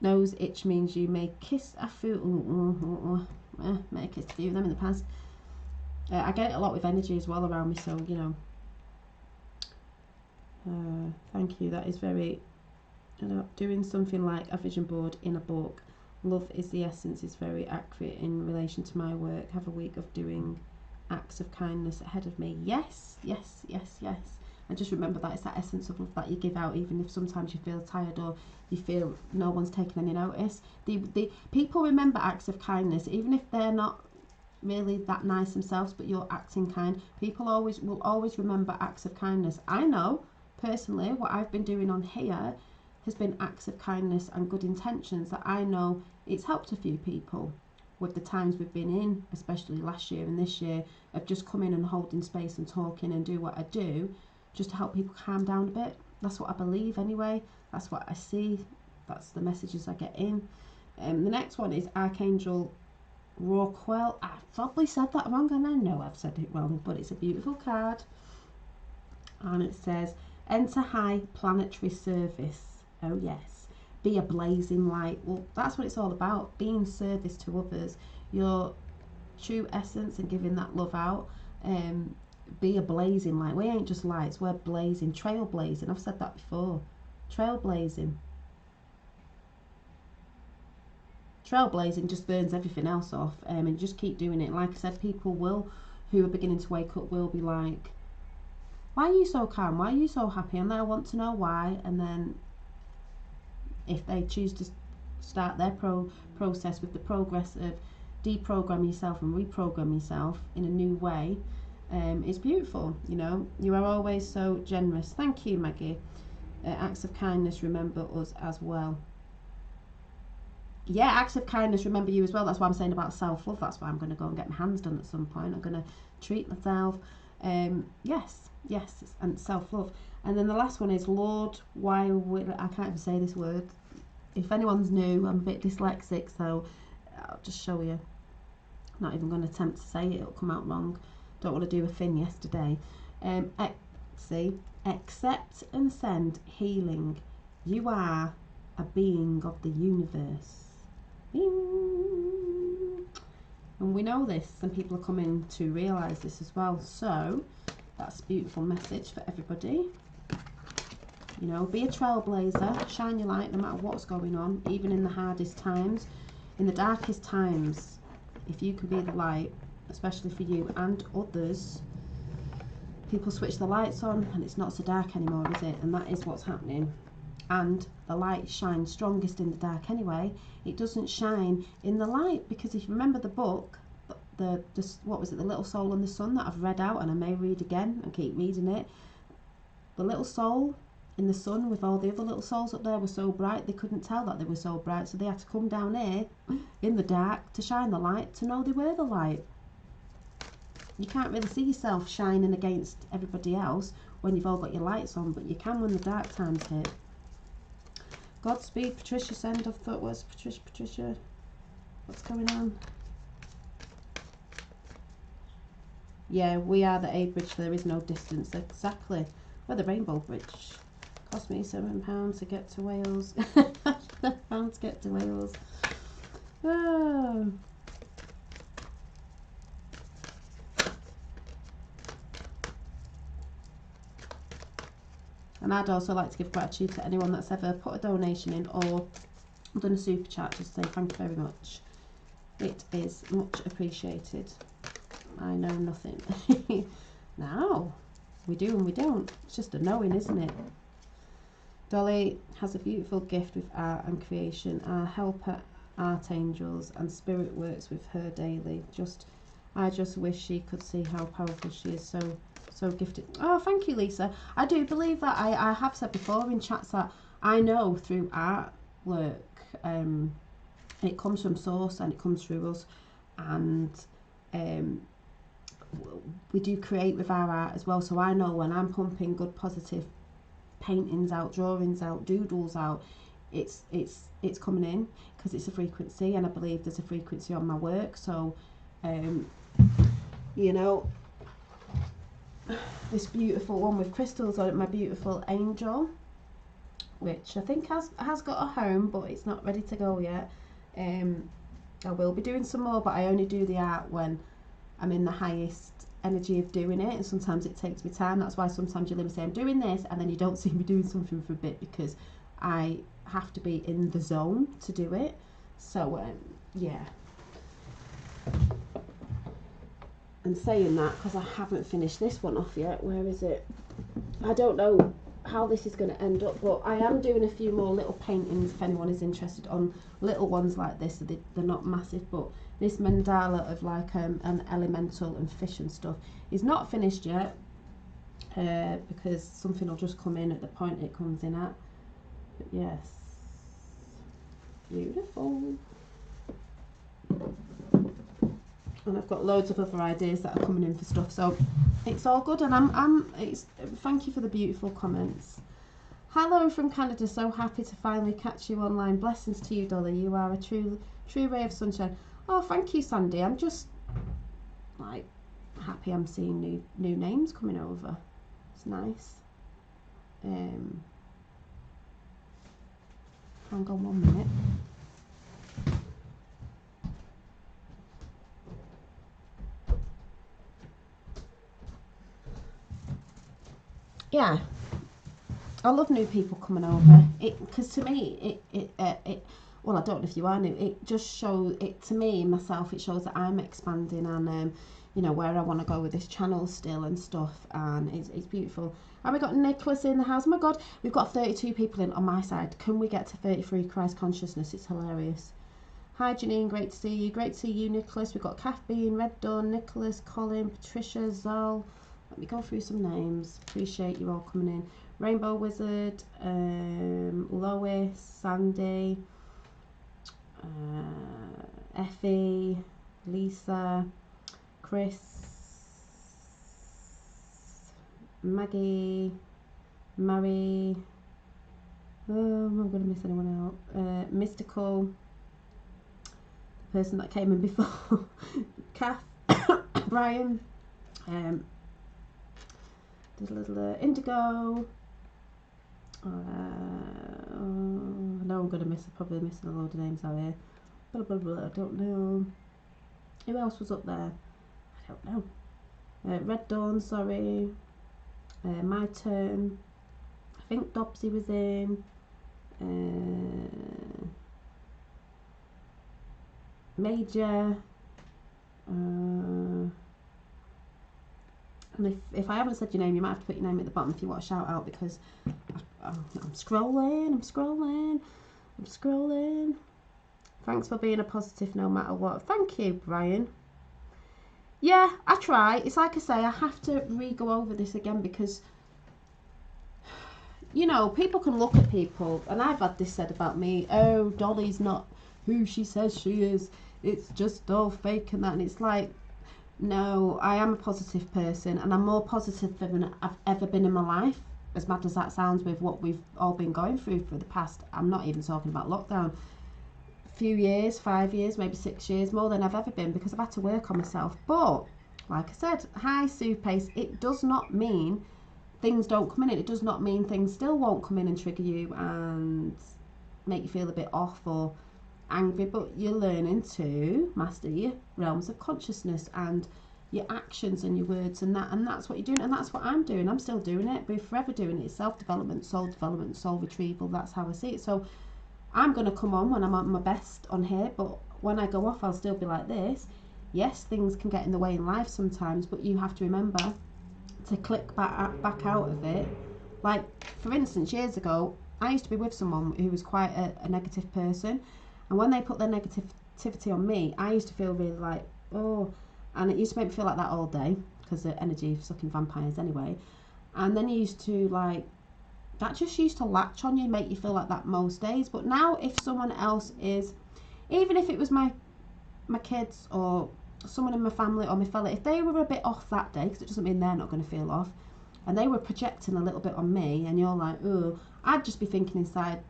Nose itch means you may kiss a food. May have kissed a few of them in the past. I get it a lot with energy as well around me, so you know. Thank you. That is very, you know, doing something like a vision board in a book. Love is the essence is very accurate in relation to my work. Have a week of doing acts of kindness ahead of me. Yes, yes, yes, yes. And just remember that it's that essence of love that you give out, even if sometimes you feel tired or you feel no one's taking any notice. The people remember acts of kindness, even if they're not really that nice themselves, but you're acting kind. People will always remember acts of kindness. I know personally what I've been doing on here has been acts of kindness and good intentions that I know it's helped a few people with the times we've been in, especially last year and this year, of just coming and holding space and talking and do what I do just to help people calm down a bit. That's what I believe anyway. That's what I see. That's the messages I get in. The next one is Archangel Rockwell. I've probably said that wrong, and I know I've said it wrong, but it's a beautiful card. And it says, enter high planetary service. Oh yes. be a blazing light. Well, that's what it's all about, being service to others, your true essence, and giving that love out. Be a blazing light. We ain't just lights, we're blazing, trailblazing. I've said that before. Trailblazing just burns everything else off, and just keep doing it. Like I said, people who are beginning to wake up will be like, why are you so calm, why are you so happy? And I want to know why. And then if they choose to start their process with the progress of deprogram yourself and reprogram yourself in a new way, it's beautiful. You know, you are always so generous. Thank you, Maggie. Acts of kindness remember us as well. Yeah, acts of kindness remember you as well. That's what I'm saying about self-love. That's why I'm going to go and get my hands done at some point. I'm going to treat myself. Yes, and self-love. And then the last one is, Lord, why will I can't even say this word. If anyone's new, I'm a bit dyslexic, so I'll just show you. Not even going to attempt to say it, it'll come out wrong. Don't want to do a thing yesterday. Accept and send healing. You are a being of the universe. Bing. And we know this, and people are coming to realise this as well. So that's a beautiful message for everybody. You know, be a trailblazer, shine your light no matter what's going on, even in the hardest times, in the darkest times. If you can be the light, especially for you and others, people switch the lights on and it's not so dark anymore, is it? And that is what's happening. And the light shines strongest in the dark anyway. It doesn't shine in the light, because if you remember the book, what was it, The Little Soul and the Sun, that I've read out and I may read again and keep reading it. The little soul in the sun with all the other little souls up there were so bright they couldn't tell that they were so bright, so they had to come down here in the dark to shine the light to know they were the light. You can't really see yourself shining against everybody else when you've all got your lights on, but you can when the dark times hit. Godspeed, Patricia send. I thought was Patricia. What's going on? Yeah, we are the A bridge, there is no distance. Exactly. We're the Rainbow Bridge. Cost me £7 to get to Wales. £7 to get to Wales. Oh. And I'd also like to give gratitude to anyone that's ever put a donation in or done a super chat, just to say thank you very much. It is much appreciated. I know nothing. Now, we do and we don't. It's just a knowing, isn't it? Dolly has a beautiful gift with art and creation. Our helper, art angels, and spirit works with her daily. I just wish she could see how powerful she is. So gifted. Oh, thank you, Lisa. I do believe that I have said before in chats that I know through artwork, it comes from source and it comes through us, and we do create with our art as well. So I know when I'm pumping good positive paintings out, drawings out, doodles out, it's coming in because it's a frequency, and I believe there's a frequency on my work. So you know, this beautiful one with crystals on it, my beautiful angel, which I think has got a home, but it's not ready to go yet. I will be doing some more, but I only do the art when I'm in the highest energy of doing it, and sometimes it takes me time. That's why sometimes you'll hear me say I'm doing this and then you don't see me doing something for a bit, because I have to be in the zone to do it. So yeah. And saying that, because I haven't finished this one off yet, where is it? I don't know how this is going to end up, but I am doing a few more little paintings if anyone is interested, on little ones like this. So they're not massive, but this mandala of like an elemental and fish and stuff is not finished yet, because something will just come in at the point it comes in at. But yes, beautiful. And I've got loads of other ideas that are coming in for stuff, so it's all good. And thank you for the beautiful comments. Hello from Canada, so happy to finally catch you online. Blessings to you, Dolly. You are a true ray of sunshine. Oh, thank you, Sandy. I'm just like happy I'm seeing new names coming over. It's nice. Hang on 1 minute. Yeah, I love new people coming over. Because to me, well, I don't know if you are new. It just shows it to me myself. It shows that I'm expanding and you know where I want to go with this channel still and stuff. And it's beautiful. And we got Nicholas in the house. Oh my God, we've got 32 people in on my side. Can we get to 33 Christ consciousness? It's hilarious. Hi Janine, great to see you. Great to see you, Nicholas. We've got Kath Bean, Red Dawn, Nicholas, Colin, Patricia, Zal. Let me go through some names. Appreciate you all coming in. Rainbow Wizard, Lois, Sandy, Effie, Lisa, Chris, Maggie, Mary. Oh, I'm going to miss anyone out. Mystical, the person that came in before, Kath, Brian, Indigo. I know I'm going to probably missing a load of names out here. Blah, blah, blah, I don't know. Who else was up there? I don't know. Red Dawn, sorry. My Turn. I think Dobsy was in. Major. And if I haven't said your name, you might have to put your name at the bottom if you want a shout out, because I'm scrolling. Thanks for being a positive no matter what. Thank you, Brian. Yeah, I try. It's like I say, I have to re-go over this again because, you know, people can look at people, and I've had this said about me, oh, Dolly's not who she says she is. It's just all fake and that. And it's like, no, I am a positive person, and I'm more positive than I've ever been in my life. As mad as that sounds with what we've all been going through for the past, I'm not even talking about lockdown, few years, 5 years, maybe 6 years, more than I've ever been, because I've had to work on myself. But like I said, hi Sue Pace, it does not mean things don't come in. It does not mean things still won't come in and trigger you and make you feel a bit off or angry, but you're learning to master your realms of consciousness and your actions and your words and that's what you're doing, and that's what I'm doing. I'm still doing it. We're forever doing it. It's self-development, soul retrieval. That's how I see it. So I'm going to come on when I'm at my best on here, but when I go off, I'll still be like this. Yes, things can get in the way in life sometimes, but you have to remember to click back out of it. Like, for instance, years ago, I used to be with someone who was quite a negative person, and when they put their negativity on me, I used to feel really like, oh, and it used to make me feel like that all day, because the energy sucking vampires anyway. And then you used to like, that just used to latch on you, make you feel like that most days. But now if someone else is, even if it was my kids or someone in my family or my fella, if they were a bit off that day, because it doesn't mean they're not going to feel off, and they were projecting a little bit on me, and you're like, oh, I'd just be thinking inside,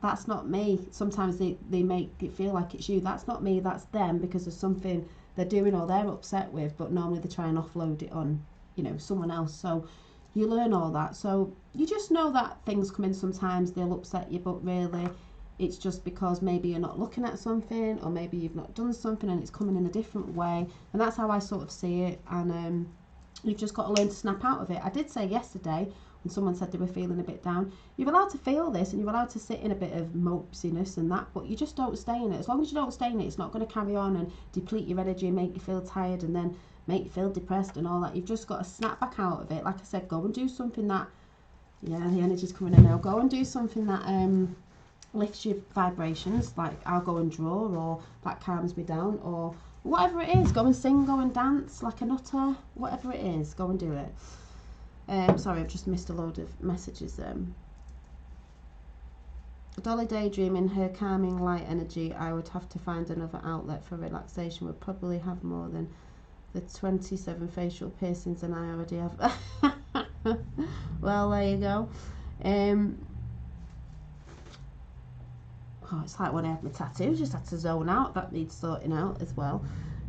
that's not me. Sometimes they make it feel like it's you. That's not me, that's them, because there's something they're doing or they're upset with, but normally they try and offload it on, you know, someone else. So you learn all that. So you just know that things come in sometimes, they'll upset you, but really it's just because maybe you're not looking at something, or maybe you've not done something and it's coming in a different way. And that's how I sort of see it. And you've just got to learn to snap out of it. I did say yesterday, when someone said they were feeling a bit down, you're allowed to feel this and you're allowed to sit in a bit of mopesiness and that, but you just don't stay in it. As long as you don't stay in it, it's not going to carry on and deplete your energy and make you feel tired and then make you feel depressed and all that. You've just got to snap back out of it. Like I said, go and do something that, yeah, the energy's coming in now. Go and do something that lifts your vibrations, like I'll go and draw, or that calms me down, or whatever it is. Go and sing, go and dance like a nutter, whatever it is, go and do it. Sorry, I've just missed a load of messages. Dolly daydreaming, her calming light energy, I would have to find another outlet for relaxation, would probably have more than the 27 facial piercings and I already have. Well, there you go. Oh, it's like when I had my tattoos, just had to zone out. That needs sorting out as well.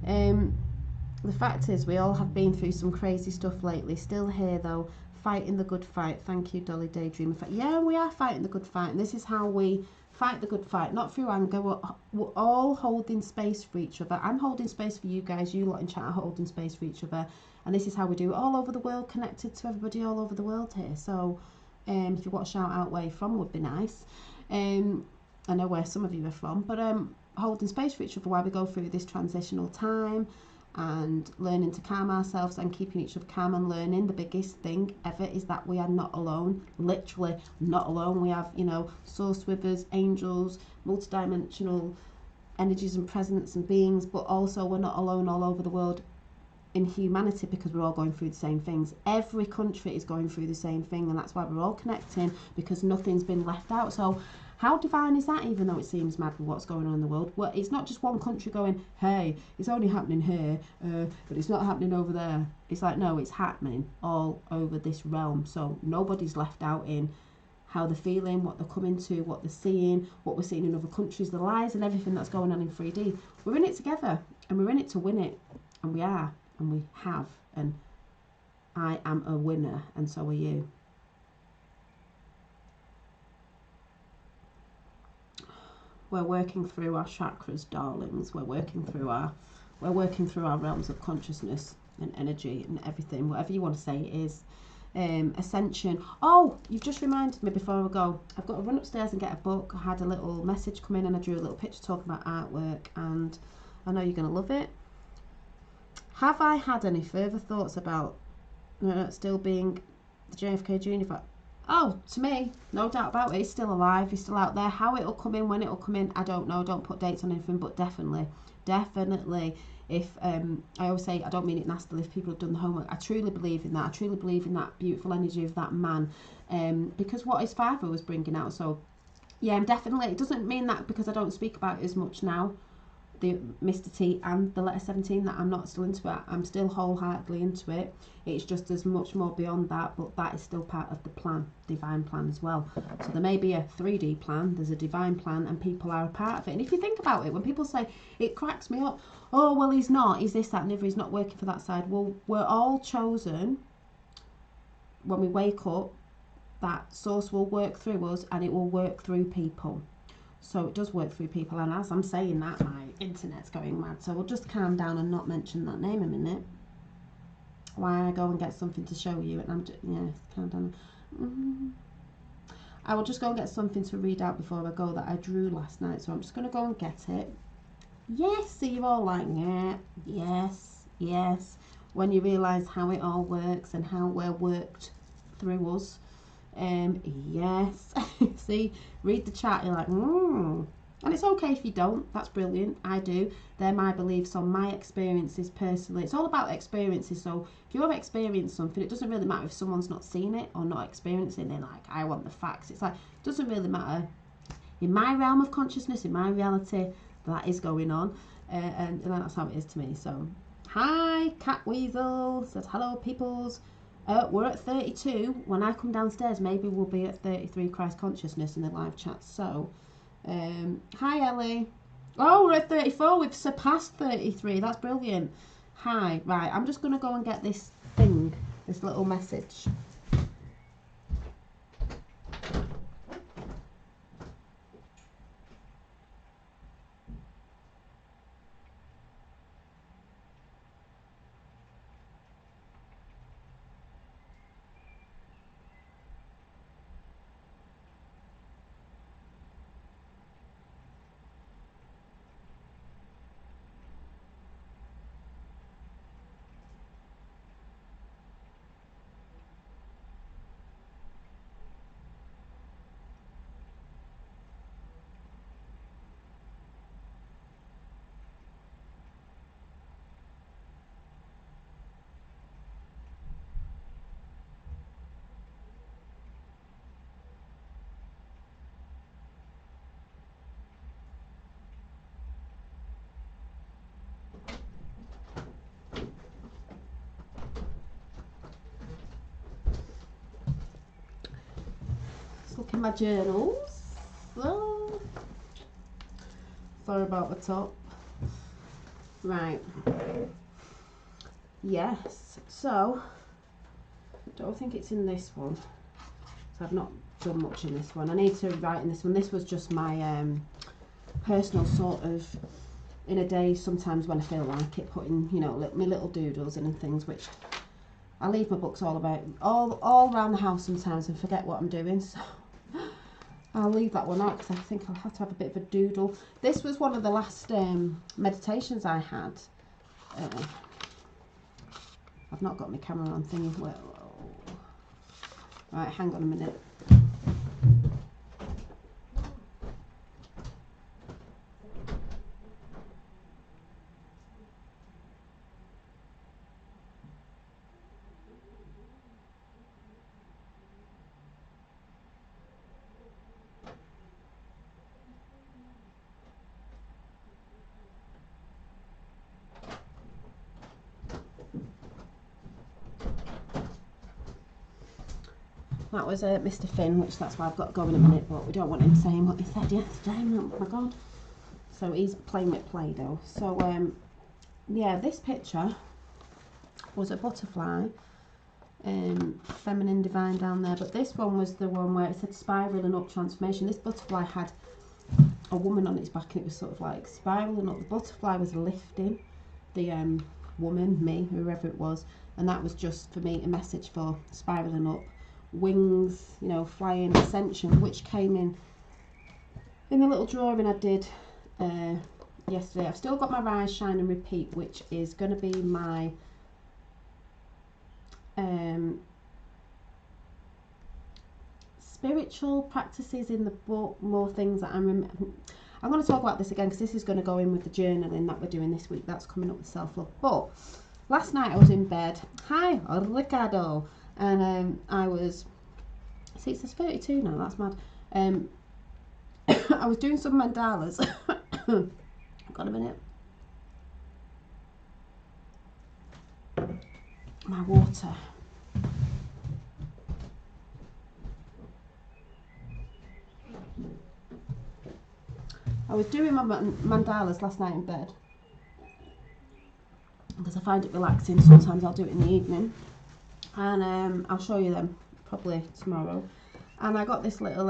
The fact is, we all have been through some crazy stuff lately. Still here though, fighting the good fight. Thank you, Dolly Daydreamer. Yeah, we are fighting the good fight, and this is how we fight the good fight, not through anger. We're all holding space for each other. I'm holding space for you guys. You lot in chat are holding space for each other. And this is how we do it all over the world, connected to everybody all over the world here. So if you want to shout out where you're from would be nice. I know where some of you are from. But holding space for each other while we go through this transitional time and learning to calm ourselves and keeping each other calm and learning. The biggest thing ever is that we are not alone, literally not alone. We have, you know, source with us, angels, multidimensional energies and presence and beings, but also we're not alone all over the world in humanity, because we're all going through the same things. Every country is going through the same thing, and that's why we're all connecting, because nothing's been left out. So how divine is that, even though it seems mad with what's going on in the world? Well, it's not just one country going, hey, it's only happening here, but it's not happening over there. It's like, no, it's happening all over this realm. So nobody's left out in how they're feeling, what they're coming to, what they're seeing, what we're seeing in other countries, the lies and everything that's going on in 3D. We're in it together, and we're in it to win it. And we are, and we have, and I am a winner, and so are you. We're working through our chakras, darlings. We're working through our realms of consciousness and energy and everything, whatever you want to say it is. Ascension. Oh, you've just reminded me before I go. I've got to run upstairs and get a book. I had a little message come in and I drew a little picture talking about artwork, and I know you're going to love it. Have I had any further thoughts about still being the JFK Jr.? Oh, to me, no doubt about it. He's still alive. He's still out there. How it'll come in, when it'll come in, I don't know. Don't put dates on anything, but definitely. If I always say, I don't mean it nastily, if people have done the homework, I truly believe in that. I truly believe in that beautiful energy of that man, because what his father was bringing out. So yeah, I'm definitely. It doesn't mean that because I don't speak about it as much now, the Mr. T and the letter 17, that I'm not still into it. I'm still wholeheartedly into it. It's just as much more beyond that, but that is still part of the plan, divine plan as well. So there may be a 3D plan, there's a divine plan, and people are a part of it. And if you think about it, when people say, it cracks me up, oh well, he's not, he's this, that and the other, he's not working for that side. Well, we're all chosen when we wake up. That source will work through us, and it will work through people. So it does work through people, and as I'm saying that, my internet's going mad. So we'll just calm down and not mention that name a minute. Why I go and get something to show you, and I'm just, yeah, calm down. I will just go and get something to read out before I go that I drew last night. So I'm just going to go and get it. Yes, so you're all like, yeah, yes, yes. When you realise how it all works and how we're worked through us. Yes. See, read the chat, you're like, and it's okay if you don't. That's brilliant. I do. They're my beliefs on my experiences personally. It's all about experiences. So if you have experienced something, it doesn't really matter if someone's not seen it or not experiencing it. Like, I want the facts. It's like, it doesn't really matter. In my realm of consciousness, in my reality, that is going on, and that's how it is to me. So hi, Cat Weasel says hello, peoples. We're at 32. When I come downstairs, maybe we'll be at 33 Christ Consciousness in the live chat. So, hi Ellie. Oh, we're at 34. We've surpassed 33. That's brilliant. Hi. Right, I'm just going to go and get this thing, this little message. Look in my journals. Oh, sorry about the top. Right. Yes. So, I don't think it's in this one. So I've not done much in this one. I need to write in this one. This was just my personal sort of, in a day, sometimes when I feel like it, putting, you know, my little doodles in and things, which I leave my books all around the house sometimes and forget what I'm doing. So I'll leave that one out because I think I'll have to have a bit of a doodle. This was one of the last meditations I had. I've not got my camera on thingy. Well, right, hang on a minute. That was Mr. Finn, which that's why I've got to go in a minute, but we don't want him saying what he said yesterday. Oh my God. So he's playing with Play-Doh. So, yeah, this picture was a butterfly, feminine divine down there, but this one was the one where it said spiraling up transformation. This butterfly had a woman on its back and it was sort of like spiraling up. The butterfly was lifting the woman, me, whoever it was, and that was just for me a message for spiraling up. Wings, you know, flying, ascension, which came in the little drawing I did yesterday. I've still got my Rise, Shine and Repeat, which is going to be my spiritual practices in the book, more things that I'm going to talk about this again because this is going to go in with the journaling that we're doing this week. That's coming up with self-love. But last night I was in bed. Hi, Ricardo. And I was, see, it says 32 now, that's mad. I was doing some mandalas. Got a minute. My water. I was doing my mandalas last night in bed because I find it relaxing. Sometimes I'll do it in the evening. And I'll show you them probably tomorrow. And I got this little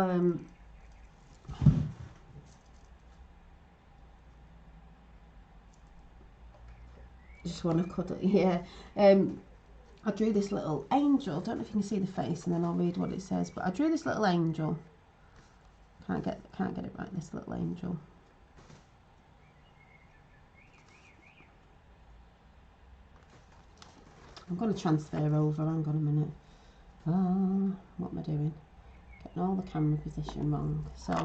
just want to cuddle, yeah. I drew this little angel. Don't know if you can see the face, and then I'll read what it says. But I drew this little angel. Can't get it right. This little angel. I'm going to transfer over. Hang on a minute. What am I doing? Getting all the camera position wrong. So,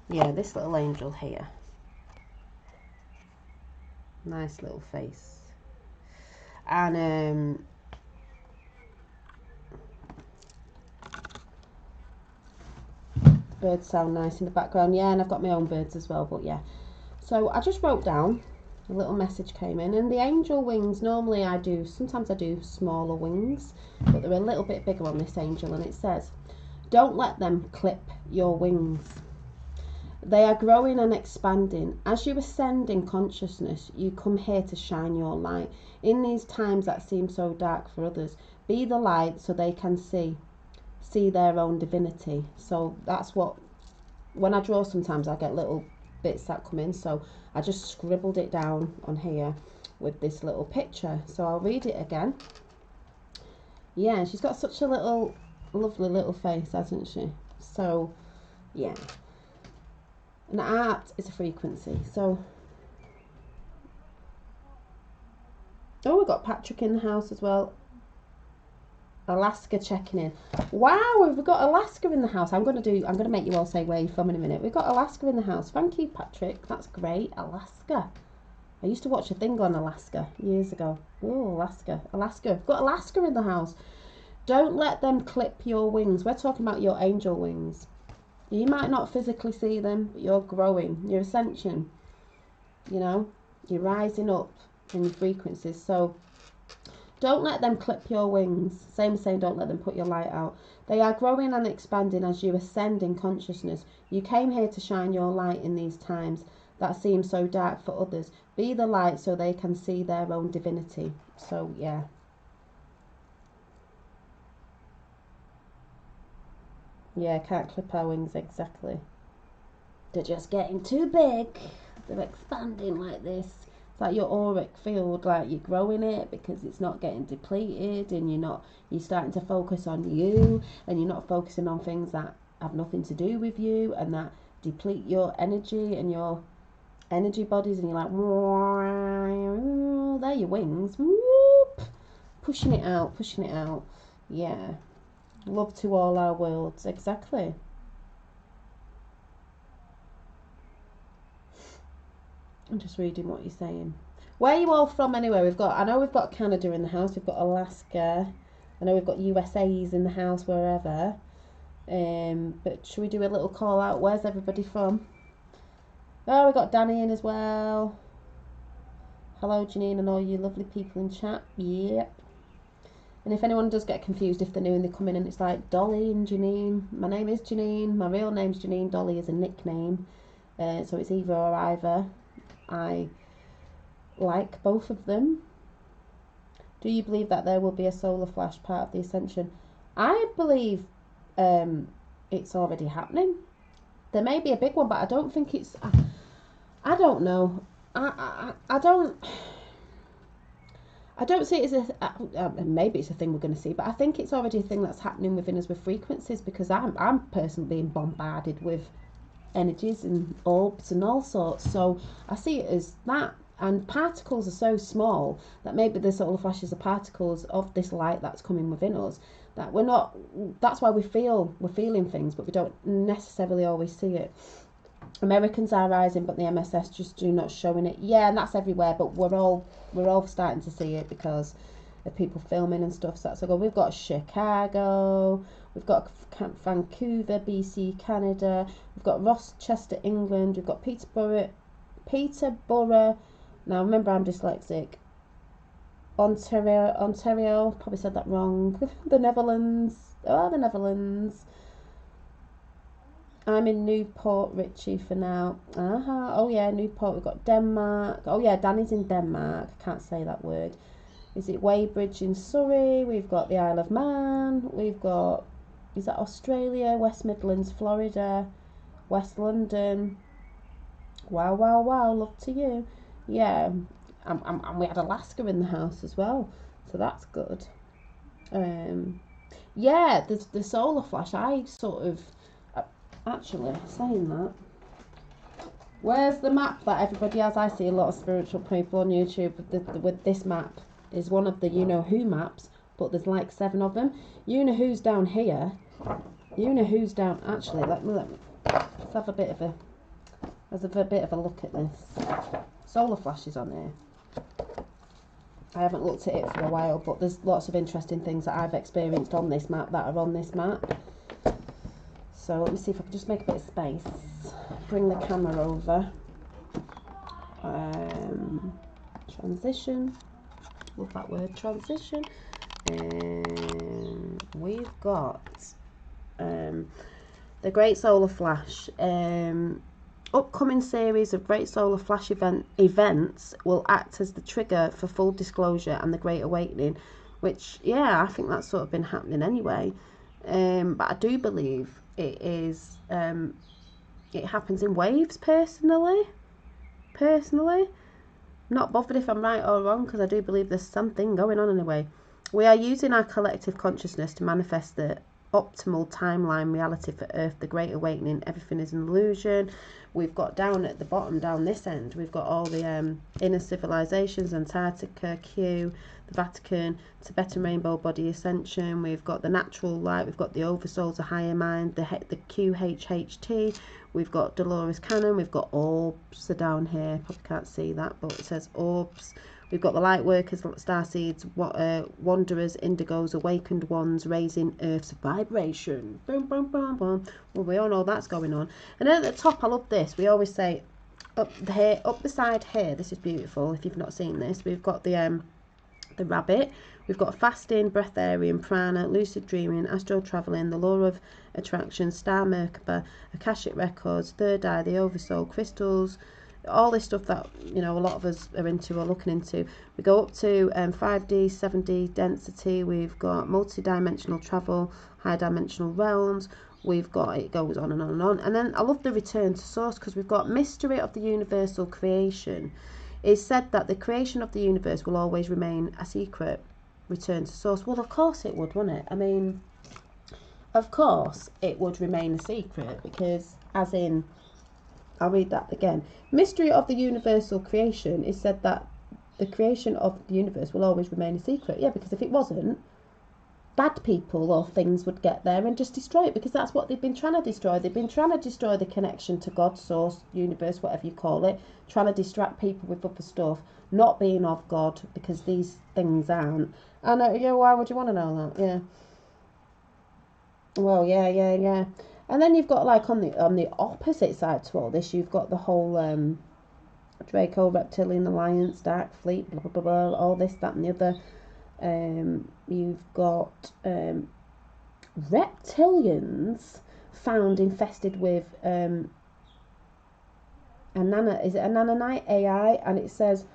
yeah, this little angel here. Nice little face. And birds sound nice in the background. Yeah, and I've got my own birds as well. But yeah, so I just wrote down. A little message came in, and the angel wings, normally sometimes I do smaller wings, but they're a little bit bigger on this angel, and it says, don't let them clip your wings. They are growing and expanding. As you ascend in consciousness, you come here to shine your light. In these times that seem so dark for others, be the light so they can see their own divinity. So that's what, when I draw sometimes I get little bits that come in, so I just scribbled it down on here with this little picture. So I'll read it again. Yeah, she's got such a little lovely little face, hasn't she? So yeah, and art is a frequency. So oh, we've got Patrick in the house as well. Alaska checking in. Wow, we've got Alaska in the house. I'm gonna make you all say where you're from in a minute. We've got Alaska in the house. Thank you, Patrick. That's great. Alaska. I used to watch a thing on Alaska years ago. Oh, Alaska. We've got Alaska in the house. Don't let them clip your wings. We're talking about your angel wings. You might not physically see them, but you're growing. Your ascension. You know, you're rising up in the frequencies. So don't let them clip your wings. Same as saying don't let them put your light out. They are growing and expanding as you ascend in consciousness. You came here to shine your light in these times that seem so dark for others. Be the light so they can see their own divinity. So yeah. Yeah, can't clip our wings exactly. They're just getting too big. They're expanding like this. It's like your auric field, like you're growing it because it's not getting depleted, and you're starting to focus on you, and you're not focusing on things that have nothing to do with you and that deplete your energy and your energy bodies, and you're like, there your wings, whoop, pushing it out, pushing it out. Yeah, love to all our worlds, exactly. I'm just reading what you're saying. Where are you all from anyway? I know we've got Canada in the house, we've got Alaska, I know we've got USA's in the house, wherever. But should we do a little call out? Where's everybody from? Oh, we got Danny in as well. Hello, Janine, and all you lovely people in chat. Yep. And if anyone does get confused, if they're new and they come in and it's like Dolly and Janine, my name is Janine, my real name's Janine, Dolly is a nickname. So it's either or either. I like both of them. Do you believe that there will be a solar flash part of the ascension? I believe it's already happening. There may be a big one, but I don't think it's... I don't know. I don't see it as maybe it's a thing we're going to see, but I think it's already a thing that's happening within us with frequencies, because I'm personally being bombarded with energies and orbs and all sorts. So I see it as that, and particles are so small that maybe the solar flashes are particles of this light that's coming within us, that we're not, that's why we're feeling things, but we don't necessarily always see it. Americans are rising, but the MSS just do not showing it. Yeah, and that's everywhere, but we're all starting to see it because of people filming and stuff. So that's good. We've got Chicago, we've got Vancouver, BC, Canada, we've got Rochester, England, we've got Peterborough. Now remember, I'm dyslexic. Ontario, probably said that wrong. The Netherlands. Oh, the Netherlands. I'm in Newport Richie for now. Oh yeah, Newport. We've got Denmark. Oh yeah, Danny's in Denmark. I can't say that word. Is it Weybridge in Surrey? We've got the Isle of Man. We've got, is that Australia? West Midlands, Florida, West London. Wow, wow, wow. Love to you. Yeah. And we had Alaska in the house as well, so that's good. Yeah, the solar flash. I sort of. Actually, saying that, where's the map that everybody has? I see a lot of spiritual people on YouTube with this map. Is one of the you know who maps, but there's like 7 of them. You know who's down here. You know who's down. Actually, let me let's have a bit of a look at this. Solar flashes on here. I haven't looked at it for a while, but there's lots of interesting things that I've experienced on this map that are on this map. So let me see if I can just make a bit of space. Bring the camera over. Transition. Love that word, transition. We've got the Great Solar Flash. Upcoming series of Great Solar Flash events will act as the trigger for full disclosure and the Great Awakening. Which, yeah, I think that's sort of been happening anyway. But I do believe it is it happens in waves. Personally not bothered if I'm right or wrong, because I do believe there's something going on anyway. We are using our collective consciousness to manifest the optimal timeline reality for Earth, the Great Awakening. Everything is an illusion. We've got down at the bottom, down this end, we've got all the inner civilizations: Antarctica, Q, the Vatican, Tibetan Rainbow Body Ascension. We've got the natural light, we've got the oversoul, the higher mind, the QHHT. We've got Dolores Cannon, we've got orbs are down here. Probably can't see that, but it says orbs. We've got the light workers, starseeds, wanderers, indigos, awakened ones, raising Earth's vibration. Boom, boom, boom, boom. Well, we all know that's going on. And then at the top, I love this. We always say up the side here. This is beautiful. If you've not seen this, we've got the rabbit. We've got fasting, breatharian, prana, lucid dreaming, astral traveling, the law of attraction, star Merkaba, Akashic records, third eye, the oversoul, crystals. All this stuff that a lot of us are into or looking into. We go up to 5D, 7D density. We've got multi-dimensional travel, high dimensional realms. We've got, it goes on and on and on. And then I love the return to source, because we've got mystery of the universal creation. It's said that the creation of the universe will always remain a secret. Return to source. Well, of course it would, wouldn't it? I mean, of course it would remain a secret, because, as in, I'll read that again. Mystery of the universal creation is said that the creation of the universe will always remain a secret. Yeah, because if it wasn't, bad people or things would get there and just destroy it, because that's what they've been trying to destroy. They've been trying to destroy the connection to God, source, universe, whatever you call it, trying to distract people with other stuff, not being of God, because these things aren't. And yeah, why would you want to know that? Yeah. Well, yeah. And then you've got, like, on the opposite side to all this, you've got the whole Draco Reptilian Alliance, Dark Fleet, blah blah blah blah, all this, that, and the other. You've got reptilians found infested with is it a nanonite AI, and it says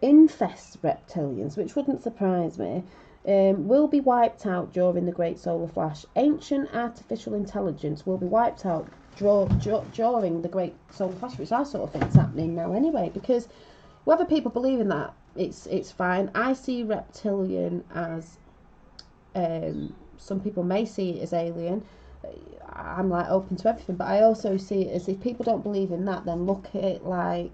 infest reptilians, which wouldn't surprise me, will be wiped out during the Great Solar Flash. Ancient artificial intelligence will be wiped out during the Great Solar Flash, which I sort of think is happening now anyway, because whether people believe in that, it's fine. I see reptilian as, some people may see it as alien. I'm like open to everything, but I also see it as, if people don't believe in that, then look at it like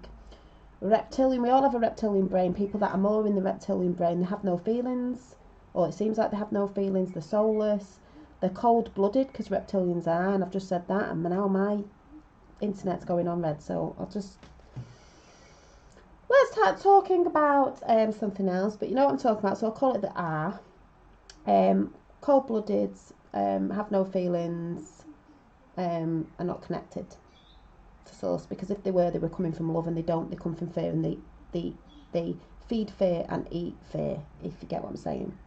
reptilian. We all have a reptilian brain. People that are more in the reptilian brain, they have no feelings, or it seems like they have no feelings. They're soulless. They're cold-blooded, because reptilians are, and I've just said that, and now my internet's going on red, so I'll just... Let's start talking about something else, but you know what I'm talking about, so I'll call it the R. Cold-blooded, have no feelings, are not connected to source, because if they were coming from love, and they don't. They come from fear, and they feed fear and eat fear, if you get what I'm saying.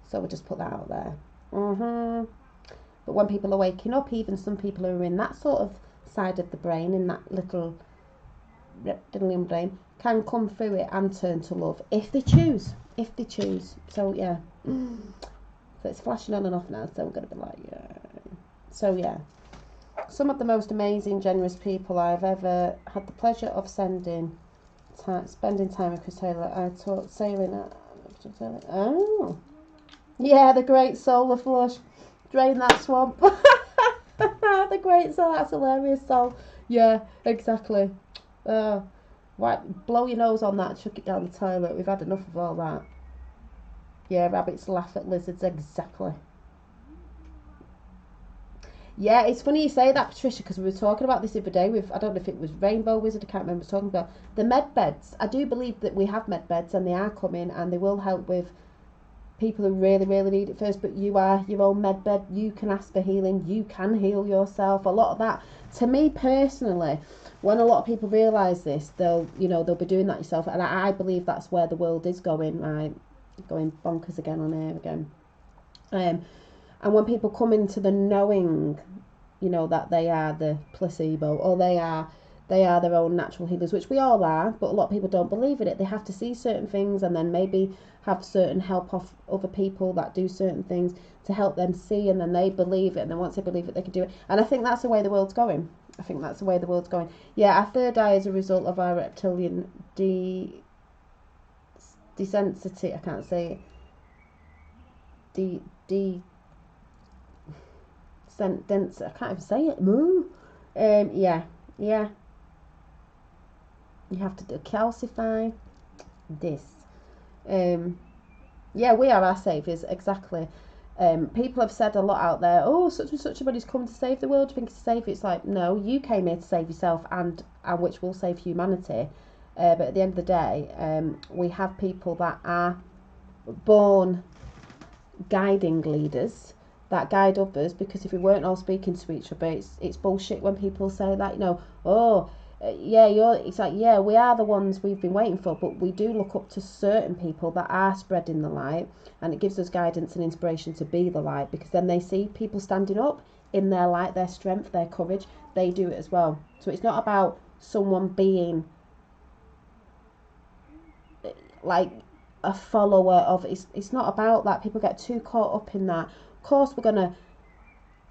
So we'll just put that out there. But when people are waking up, even some people who are in that sort of side of the brain, in that little reptilian brain, can come through it and turn to love if they choose. So yeah, so it's flashing on and off now, so we're going to be like, yeah. So yeah, some of the most amazing, generous people I've ever had the pleasure of spending time with. Chris Taylor. I taught sailing at... Oh yeah, the Great Solar Flush. Drain that swamp. The Great Solar, that's hilarious. So yeah, exactly. Blow your nose on that, chuck it down the toilet. We've had enough of all that. Yeah, rabbits laugh at lizards, exactly. Yeah, it's funny you say that, Patricia, because we were talking about this the other day with, I don't know if it was Rainbow Wizard, I can't remember, talking about the med beds. I do believe that we have med beds, and they are coming, and they will help with people who really, really need it first. But you are your own med bed. You can ask for healing. You can heal yourself. A lot of that, to me personally, when a lot of people realise this, they'll be doing that yourself, and I believe that's where the world is going. Right, going bonkers again on air again. And when people come into the knowing, that they are the placebo, or they are their own natural healers, which we all are, but a lot of people don't believe in it. They have to see certain things, and then maybe have certain help off other people that do certain things to help them see, and then they believe it, and then once they believe it, they can do it. And I think that's the way the world's going. Yeah, our third eye is a result of our reptilian desensity. I can't say it. I can't even say it. Yeah. You have to calcify this. Yeah, we are our saviours, exactly. People have said a lot out there, oh, such and such somebody's come to save the world, do you think it's a saviour? It's like, no, you came here to save yourself, and which will save humanity. But at the end of the day, we have people that are born guiding leaders that guide others, because if we weren't all speaking to each other, it's bullshit when people say that, it's like, yeah, we are the ones we've been waiting for, but we do look up to certain people that are spreading the light, and it gives us guidance and inspiration to be the light, because then they see people standing up in their light, their strength, their courage, they do it as well. So it's not about someone being like a follower of, it's not about that. People get too caught up in that. Of course we're going to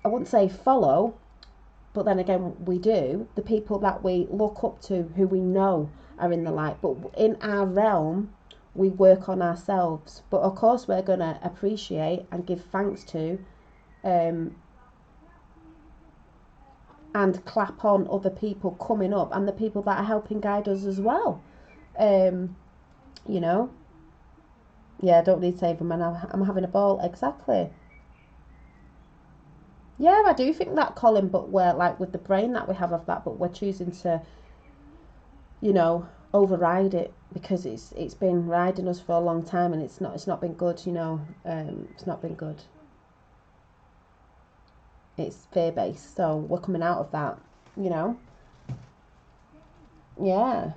I wouldn't say follow, but then again we do, the people that we look up to, who we know are in the light. But in our realm, we work on ourselves. But of course we're going to appreciate and give thanks to and clap on other people coming up, and the people that are helping guide us as well. You know, yeah, I don't need to say them, and I'm having a ball. Exactly. Yeah, I do think that, Colin, but we're like, with the brain that we have of that, but we're choosing to, you know, override it, because it's been riding us for a long time, and it's not been good, you know. It's not been good. It's fear-based, so we're coming out of that, you know. Yeah.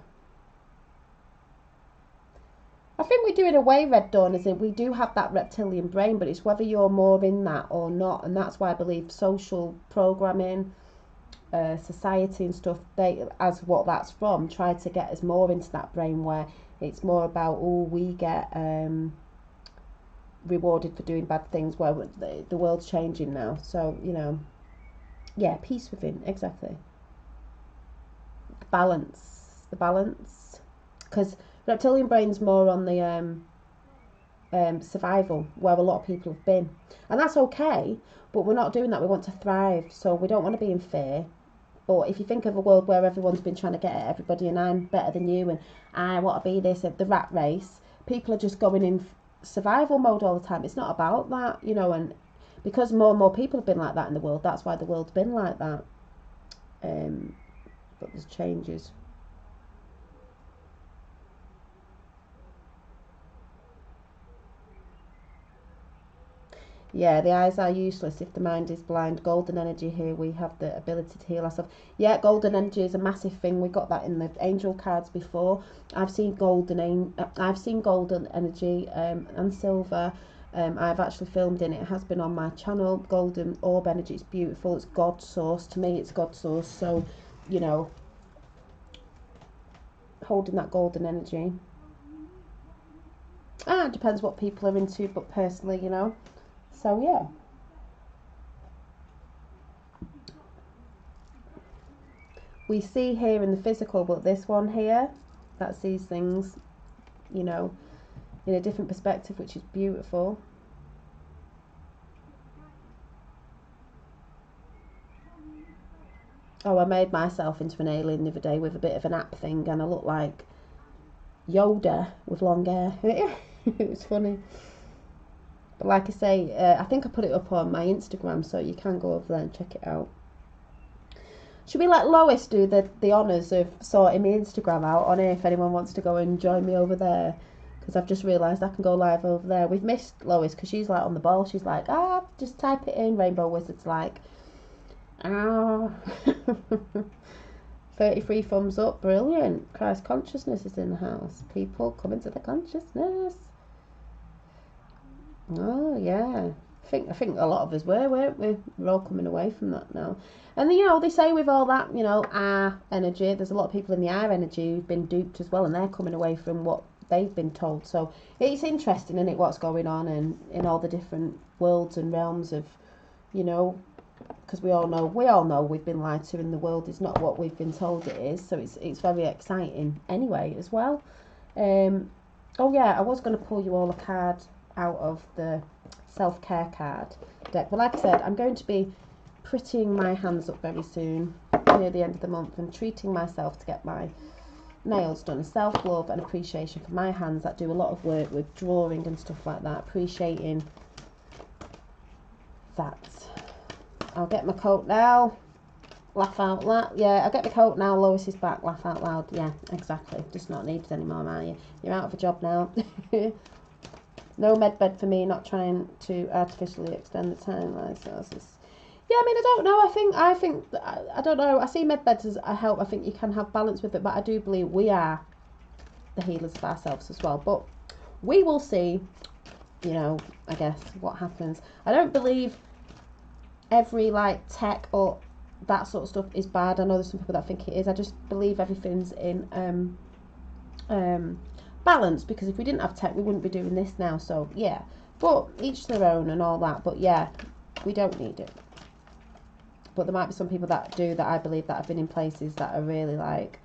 I think we do in a way, Red Dawn, is in we do have that reptilian brain, but it's whether you're more in that or not. And that's why I believe social programming, society and stuff, they, as what that's from, try to get us more into that brain where it's more about, oh, we get rewarded for doing bad things, where the world's changing now. So, you know, yeah, peace within, exactly. The balance, because reptilian brain's more on the survival, where a lot of people have been, and that's okay, but we're not doing that. We want to thrive, so we don't want to be in fear. But if you think of a world where everyone's been trying to get at everybody, and I'm better than you, and I want to be this, the rat race, people are just going in survival mode all the time. It's not about that, you know. And because more and more people have been like that in the world, that's why the world's been like that. But there's changes. Yeah, the eyes are useless if the mind is blind. Golden energy, here we have the ability to heal ourselves. Yeah, golden energy is a massive thing. We got that in the angel cards before. I've seen golden energy and silver. I've actually filmed in it. It has been on my channel. Golden orb energy, it's beautiful. It's God source. To me, it's God source. So, you know, holding that golden energy. It depends what people are into, but personally, you know. So yeah. We see here in the physical, but this one here, that sees things, you know, in a different perspective, which is beautiful. Oh, I made myself into an alien the other day with a bit of an app thing, and I look like Yoda with long hair. It was funny. But like I say, I think I put it up on my Instagram, so you can go over there and check it out. Should we let Lois do the honours of sorting my Instagram out on here, if anyone wants to go and join me over there? Because I've just realised I can go live over there. We've missed Lois because she's like on the ball. She's like, just type it in, Rainbow Wizard's like, 33 thumbs up, brilliant. Christ consciousness is in the house. People come into the consciousness. Oh yeah, I think a lot of us weren't we? We're all coming away from that now. And you know, they say with all that, you know, our energy, there's a lot of people in the our energy who've been duped as well, and they're coming away from what they've been told. So it's interesting, isn't it, what's going on in all the different worlds and realms of, you know, because we all know we've been lied to, and the world is not what we've been told it is. So it's very exciting anyway as well. Oh yeah, I was going to pull you all a card out of the self-care card deck, but like I said, I'm going to be prettying my hands up very soon, near the end of the month, and treating myself to get my nails done. Self-love and appreciation for my hands that do a lot of work with drawing and stuff like that, appreciating that. I'll get my coat now, laugh out loud. Yeah, I'll get my coat now, Lois is back, laugh out loud. Yeah, exactly, just not needed anymore, are you? You're out of a job now. No med bed for me, not trying to artificially extend the timeline. So yeah, I mean, I don't know. I don't know. I see med beds as a help. I think you can have balance with it, but I do believe we are the healers of ourselves as well. But we will see, you know, I guess, what happens. I don't believe every, like, tech or that sort of stuff is bad. I know there's some people that think it is. I just believe everything's in balance, because if we didn't have tech we wouldn't be doing this now. So yeah, but each their own and all that, but yeah, we don't need it. But there might be some people that do, that I believe, that have been in places that are really like,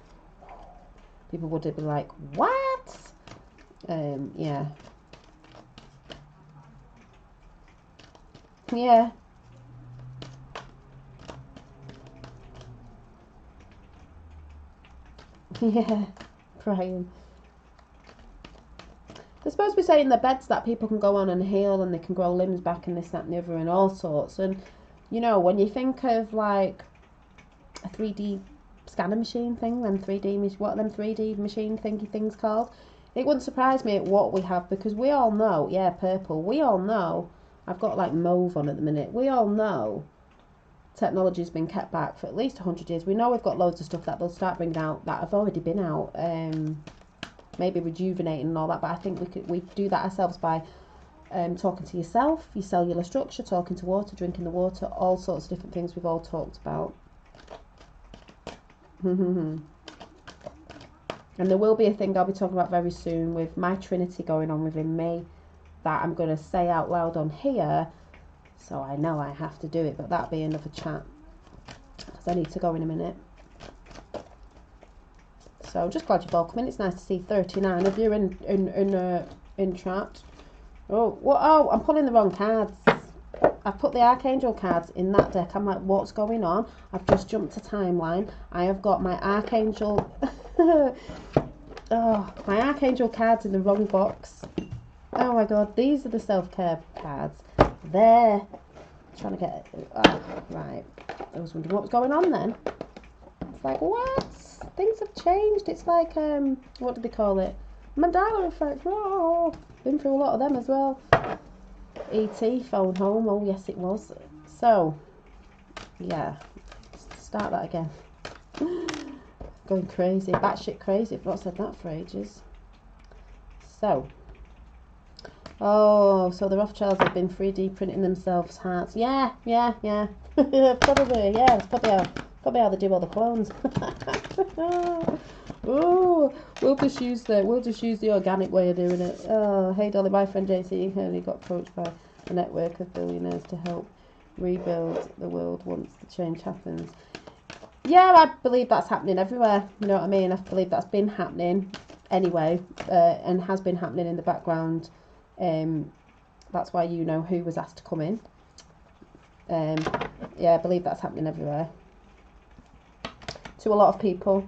people would be like, what? Yeah. Yeah. Yeah. Crying. They're supposed to be saying the beds that people can go on and heal, and they can grow limbs back and this, that and the other and all sorts. And, you know, when you think of like a 3D scanner machine thing, them 3D, what are them 3D machine thingy things called? It wouldn't surprise me at what we have, because we all know, yeah, purple, we all know, I've got like mauve on at the minute, we all know technology's been kept back for at least 100 years. We know we've got loads of stuff that they'll start bringing out that have already been out, maybe rejuvenating and all that, but I think we do that ourselves by talking to yourself, your cellular structure, talking to water, drinking the water, all sorts of different things we've all talked about. And there will be a thing I'll be talking about very soon with my Trinity going on within me that I'm going to say out loud on here, so I know I have to do it, but that'll be another chat because I need to go in a minute. So just glad you've all come in. It's nice to see 39 of you in chat. Oh, what? Oh, I'm pulling the wrong cards. I've put the Archangel cards in that deck. I'm like, what's going on? I've just jumped to timeline. I have got my Archangel... oh, my Archangel cards in the wrong box. Oh my god, these are the self-care cards. There. Trying to get... oh, right. I was wondering what was going on then. It's like, what? Things have changed. It's like, what do they call it? Mandela effect. Oh, been through a lot of them as well. E.T. phone home. Oh yes it was. So yeah, start that again. Going crazy, batshit crazy. I've not said that for ages. So so the Rothschilds have been 3D printing themselves hearts. Yeah. Probably, yeah, it's probably how they do all the clones. Oh, we'll just use the organic way of doing it. Oh, hey Dolly, my friend JC Hurley got approached by a network of billionaires to help rebuild the world once the change happens. Yeah, I believe that's happening everywhere. You know what I mean? I believe that's been happening anyway, and has been happening in the background. That's why you know who was asked to come in. Yeah, I believe that's happening everywhere. To a lot of people.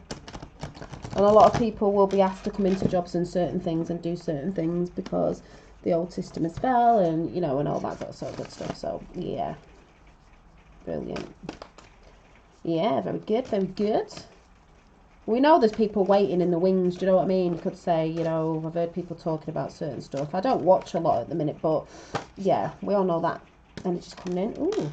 And a lot of people will be asked to come into jobs and certain things and do certain things because the old system has fell, and you know, and all that sort of good stuff. So yeah, brilliant. Yeah, very good, very good. We know there's people waiting in the wings. Do you know what I mean? You could say, you know, I've heard people talking about certain stuff. I don't watch a lot at the minute, but yeah, we all know that energy's coming in. Ooh.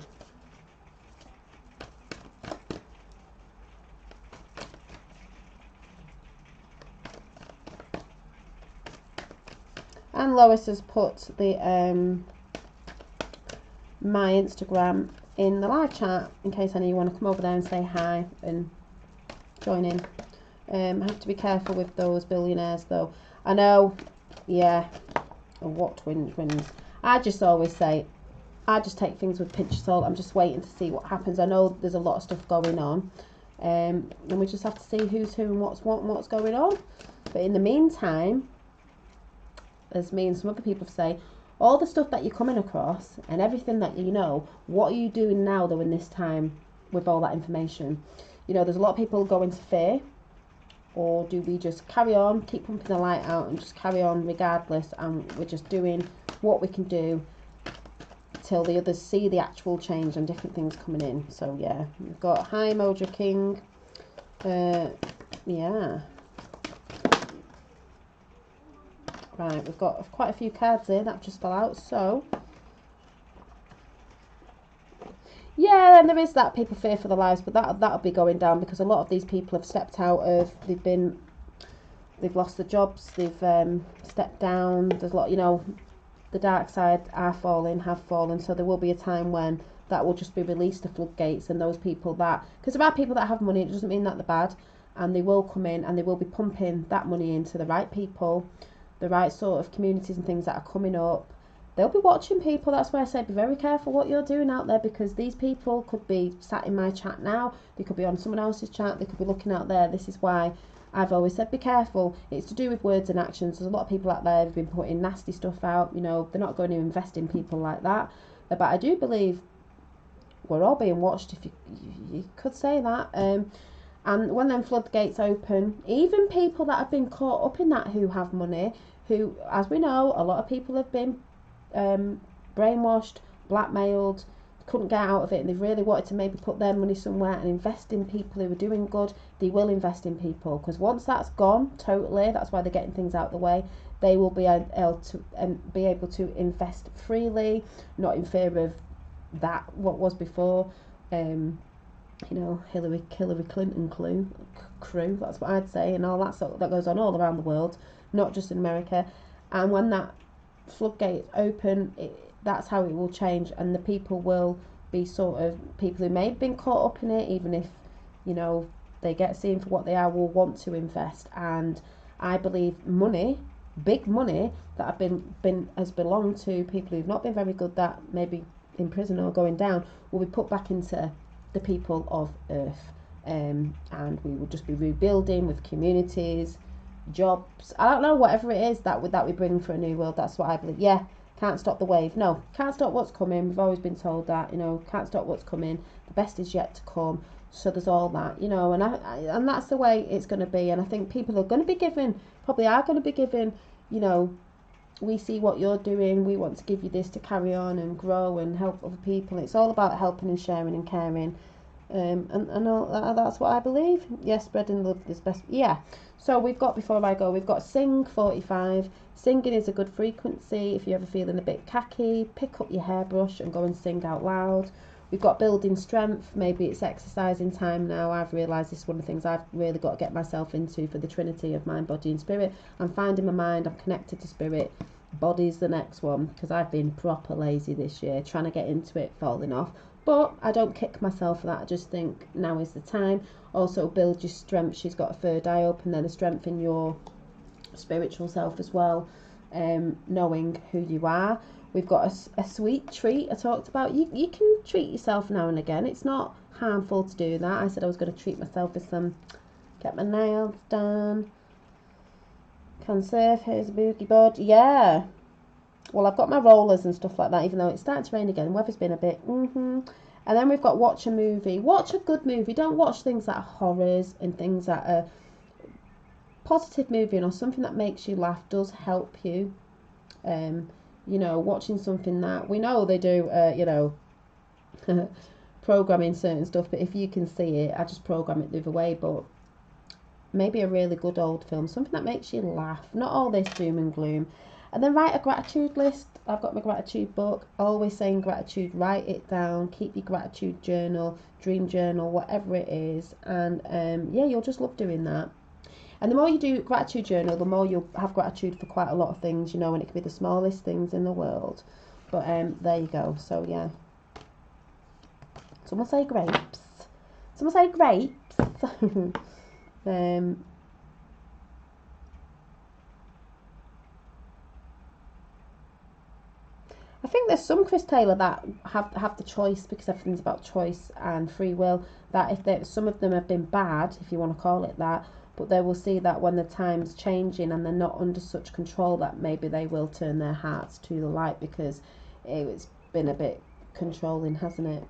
And Lois has put the my Instagram in the live chat in case any of you want to come over there and say hi and join in. I have to be careful with those billionaires though. I know, yeah. Oh, what twins? I just always say, I just take things with a pinch of salt. I'm just waiting to see what happens. I know there's a lot of stuff going on, and we just have to see who's who and what's what and what's going on. But in the meantime, as me and some other people say, all the stuff that you're coming across and everything that you know, what are you doing now though in this time with all that information? You know, there's a lot of people going to fear, or do we just carry on, keep pumping the light out and just carry on regardless, and we're just doing what we can do till the others see the actual change and different things coming in. So yeah, we've got hi Mojo King. Yeah. Right, we've got quite a few cards here that just fell out, so yeah, and there is that people fear for their lives, but that'll be going down because a lot of these people have stepped out of, they've lost their jobs, they've stepped down. There's a lot, you know, the dark side have fallen, so there will be a time when that will just be released, the floodgates, and those people that, because there are people that have money, it doesn't mean that they're bad, and they will come in and they will be pumping that money into the right people, the right sort of communities and things that are coming up, they'll be watching people. That's why I say be very careful what you're doing out there, because these people could be sat in my chat now, they could be on someone else's chat, they could be looking out there. This is why I've always said be careful. It's to do with words and actions. There's a lot of people out there who've been putting nasty stuff out, you know, they're not going to invest in people like that. But I do believe we're all being watched, if you could say that. And when them floodgates open, even people that have been caught up in that, who have money, who, as we know, a lot of people have been brainwashed, blackmailed, couldn't get out of it, and they've really wanted to maybe put their money somewhere and invest in people who are doing good. They will invest in people, because once that's gone totally, that's why they're getting things out of the way, they will be able to invest freely, not in fear of that what was before. You know, Hillary Clinton crew, that's what I'd say, and all that sort that goes on all around the world, not just in America. And when that floodgate open, that's how it will change, and the people will be sort of people who may have been caught up in it, even if, you know, they get seen for what they are, will want to invest. And I believe money, big money that have been has belonged to people who've not been very good, that maybe in prison or going down, will be put back into the people of Earth, and we will just be rebuilding with communities, jobs, I don't know, whatever it is that we bring for a new world. That's what I believe. Yeah, can't stop the wave. No, can't stop what's coming. We've always been told that, you know, can't stop what's coming. The best is yet to come. So there's all that, you know, and that's the way it's going to be. And I think people are going to be given, probably are going to be given, you know, we see what you're doing, we want to give you this to carry on and grow and help other people. It's all about helping and sharing and caring, and all that, that's what I believe. Yes, spreading love is best. Yeah. So we've got, before I go, we've got Sing 45. Singing is a good frequency. If you're ever feeling a bit cacky, pick up your hairbrush and go and sing out loud. We've got building strength. Maybe it's exercising time now. I've realised this is one of the things I've really got to get myself into for the Trinity of mind, body and spirit. I'm finding my mind, I'm connected to spirit. Body's the next one, because I've been proper lazy this year, trying to get into it, falling off. But I don't kick myself for that. I just think now is the time. Also build your strength. She's got a third eye open, then a strength in your spiritual self as well, knowing who you are. We've got a sweet treat I talked about. You can treat yourself now and again. It's not harmful to do that. I said I was going to treat myself with some, get my nails done, conserve, here's a boogie board. Yeah, well, I've got my rollers and stuff like that, even though it's starting to rain again. The weather's been a bit And then we've got watch a movie. Watch a good movie. Don't watch things that are horrors and things that are positive movie, or something that makes you laugh does help you. You know, watching something that we know they do, you know, programming certain stuff, but if you can see it, I just program it the other way. But maybe a really good old film, something that makes you laugh, not all this doom and gloom. And then write a gratitude list. I've got my gratitude book, always saying gratitude, write it down, keep your gratitude journal, dream journal, whatever it is. And yeah, you'll just love doing that. And the more you do gratitude journal, the more you'll have gratitude for quite a lot of things, you know, and it could be the smallest things in the world. But there you go. So yeah. Someone say grapes. Someone say grapes. I think there's some Chris Taylor that have the choice, because everything's about choice and free will, that if some of them have been bad, if you want to call it that, but they will see that when the time's changing and they're not under such control, that maybe they will turn their hearts to the light, because it's been a bit controlling, hasn't it?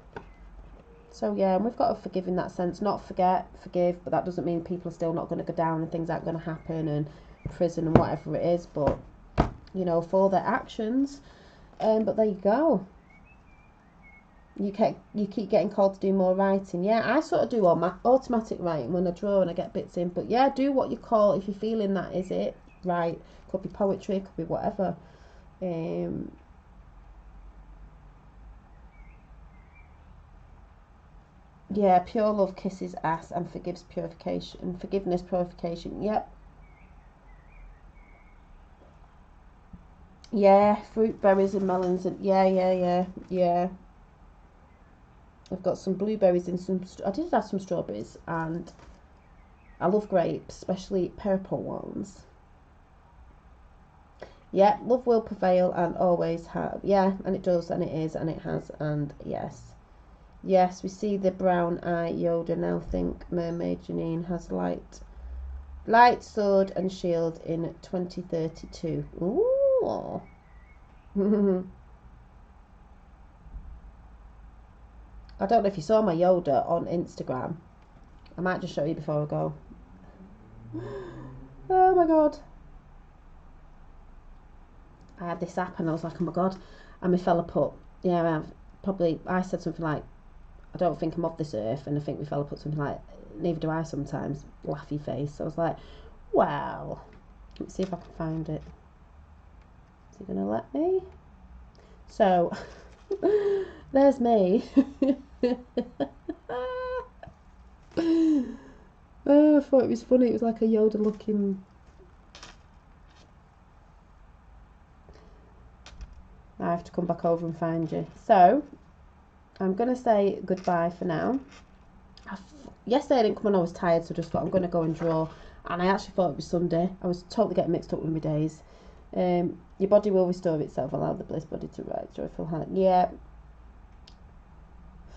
So yeah, and we've got to forgive in that sense, not forget, forgive, but that doesn't mean people are still not going to go down and things aren't going to happen and prison and whatever it is, but you know, for their actions. But there you go. You keep getting called to do more writing. Yeah, I sort of do all my automatic writing when I draw and I get bits in. But yeah, do what you call, if you're feeling that is it, right. Could be poetry, could be whatever. Yeah, pure love kisses ass and forgives purification, and forgiveness purification. Yep. Yeah, fruit, berries and melons, and yeah. I've got some blueberries and I did have some strawberries, and I love grapes, especially purple ones. Yeah, love will prevail and always have. Yeah, and it does, and it is, and it has, and yes. Yes, we see the brown eye Yoda now. Think Mermaid Janine has light sword and shield in 2032. Ooh. I don't know if you saw my Yoda on Instagram. I might just show you before I go. Oh my god. I had this app and I was like, oh my god. And my fella put, yeah, I said something like, I don't think I'm of this earth. And I think my fella put something like, neither do I sometimes. Laughy face. So I was like, well, let's see if I can find it. Is he going to let me? So, there's me. Oh, I thought it was funny. It was like a Yoda looking. I have to come back over and find you. So, I'm going to say goodbye for now. Yesterday I didn't come on, I was tired, so just thought I'm going to go and draw. And I actually thought it was Sunday. I was totally getting mixed up with my days. Your body will restore itself. Allow the bliss body to rise. Joyful heart. Yeah.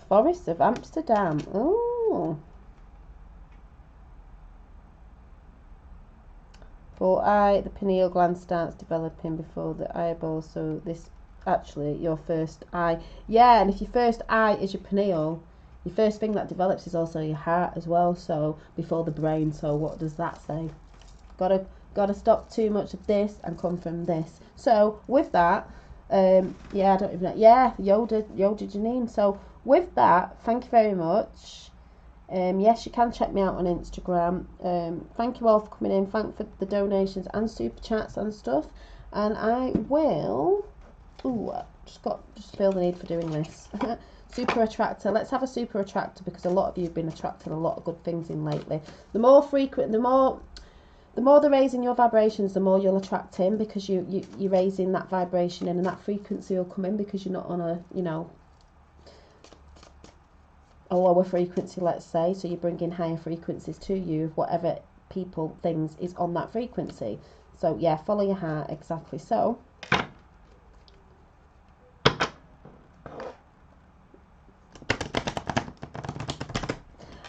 Forest of Amsterdam. Oh. For eye, the pineal gland starts developing before the eyeball. So this actually your first eye. Yeah, and if your first eye is your pineal, your first thing that develops is also your heart as well. So before the brain. So what does that say? Gotta stop too much of this and come from this. So with that, yeah, I don't even know. Yeah, Yoda Janine. So with that, thank you very much. Yes, you can check me out on Instagram. Thank you all for coming in. Thank for the donations and super chats and stuff. And I will. Ooh, just feel the need for doing this. Super attractor. Let's have a super attractor because a lot of you have been attracting a lot of good things in lately. The more frequent, the more they're raising your vibrations, the more you'll attract in because you're raising that vibration in, and that frequency will come in because you're not on a a lower frequency, let's say. So you're bringing higher frequencies to you, whatever people, things is on that frequency. So yeah, follow your heart, exactly. So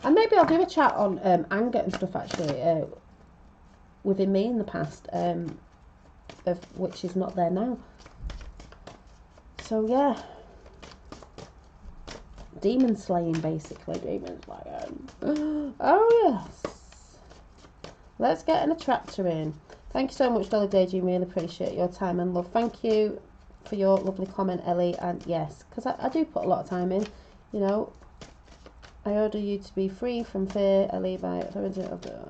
and maybe I'll do a chat on anger and stuff actually within me in the past, of which is not there now. So yeah, demon slaying basically, demon slaying. Oh yes, let's get an attractor in. Thank you so much, Dolly Daydream. Really appreciate your time and love. Thank you for your lovely comment, Ellie. And yes, because I do put a lot of time in, you know. I order you to be free from fear, Ellie, by authority of the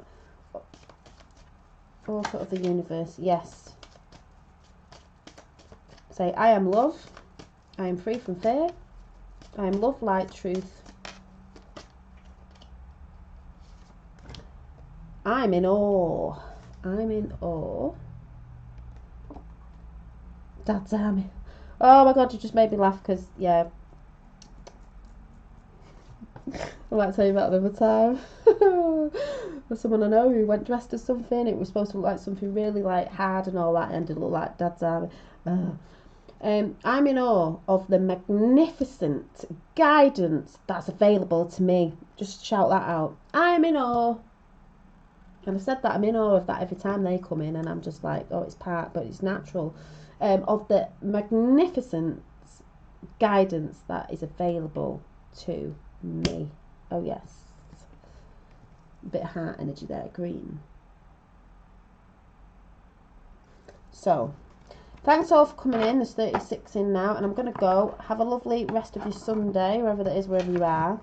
author of the universe. Yes. Say, I am love. I am free from fear. I am love, light, truth. I'm in awe. I'm in awe. Dad's army. Oh my god, you just made me laugh because, yeah. I might tell you about another time. There's someone I know who went dressed as something. It was supposed to look like something really like hard and all that, and it looked like Dad's army. I'm in awe of the magnificent guidance that's available to me. Just shout that out. I'm in awe. And I've said that I'm in awe of that every time they come in, and I'm just like, oh, it's part, but it's natural. Of the magnificent guidance that is available to me. Oh yes, a bit of heart energy there, green. So thanks all for coming in. There's 36 in now, and I'm going to go. Have a lovely rest of your Sunday, wherever that is, wherever you are,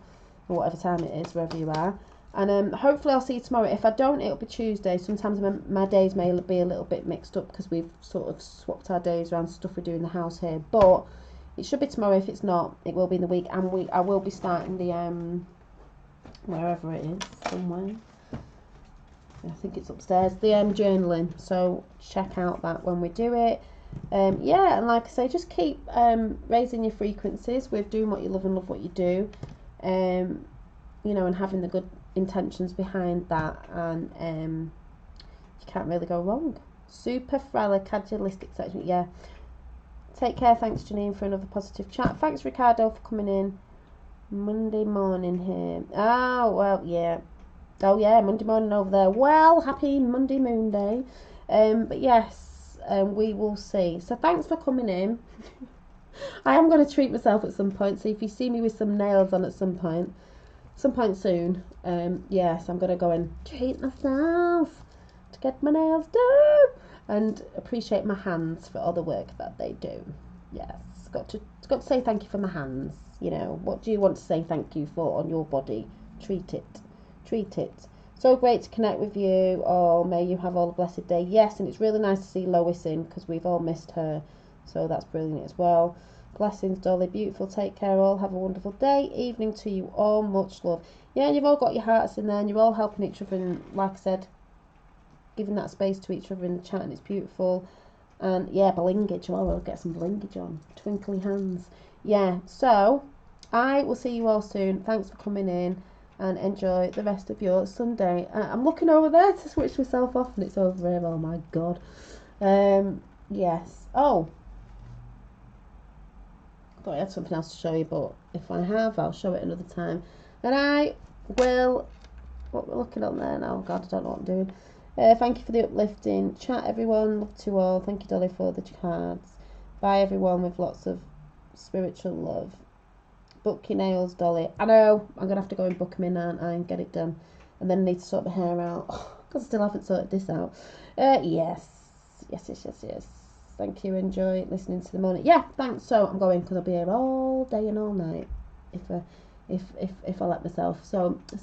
or whatever time it is, wherever you are. And hopefully I'll see you tomorrow. If I don't, it'll be Tuesday. Sometimes my days may be a little bit mixed up because we've sort of swapped our days around stuff we do in the house here. But it should be tomorrow. If it's not, it will be in the week. And I will be starting the wherever it is, somewhere. I think it's upstairs. The journaling. So check out that when we do it. Yeah, and like I say, just keep raising your frequencies with doing what you love and love what you do. You know, and having the good intentions behind that, and you can't really go wrong. Superfralicadulistic section. Yeah. Take care. Thanks, Janine, for another positive chat. Thanks, Ricardo, for coming in. Monday morning here. Oh, well, yeah. Oh, yeah, Monday morning over there. Well, happy Monday Moon Day. But yes, we will see. So thanks for coming in. I am going to treat myself at some point. So if you see me with some nails on at some point soon, yes, I'm going to go and treat myself to get my nails done and appreciate my hands for all the work that they do. Yes, got to say thank you for my hands. You know, what do you want to say thank you for on your body? Treat it. So great to connect with you all. May you have all a blessed day. Yes, and it's really nice to see Lois in because we've all missed her, so that's brilliant as well. Blessings, Dolly. Beautiful. Take care all. Have a wonderful day, evening to you all. Much love. Yeah, you've all got your hearts in there and you're all helping each other, and like I said, giving that space to each other in the chat, and it's beautiful. And yeah, blingage. Oh, we'll get some blingage on. Twinkly hands. Yeah, so I will see you all soon. Thanks for coming in and enjoy the rest of your Sunday. I'm looking over there to switch myself off and it's over here. Oh my god. Yes. Oh, I thought I had something else to show you, but if I have, I'll show it another time. And I will, what we're looking on there now, god, I don't know what I'm doing. Thank you for the uplifting chat, everyone. Love to all. Thank you, Dolly, for the cards. Bye, everyone, with lots of spiritual love. Book your nails, Dolly. I know, I'm going to have to go and book them in, aren't I, and get it done. And then I need to sort my hair out, because I still haven't sorted this out. Yes. Thank you, enjoy listening to the morning. Yeah, thanks. So I'm going, because I'll be here all day and all night, if I let myself. So, see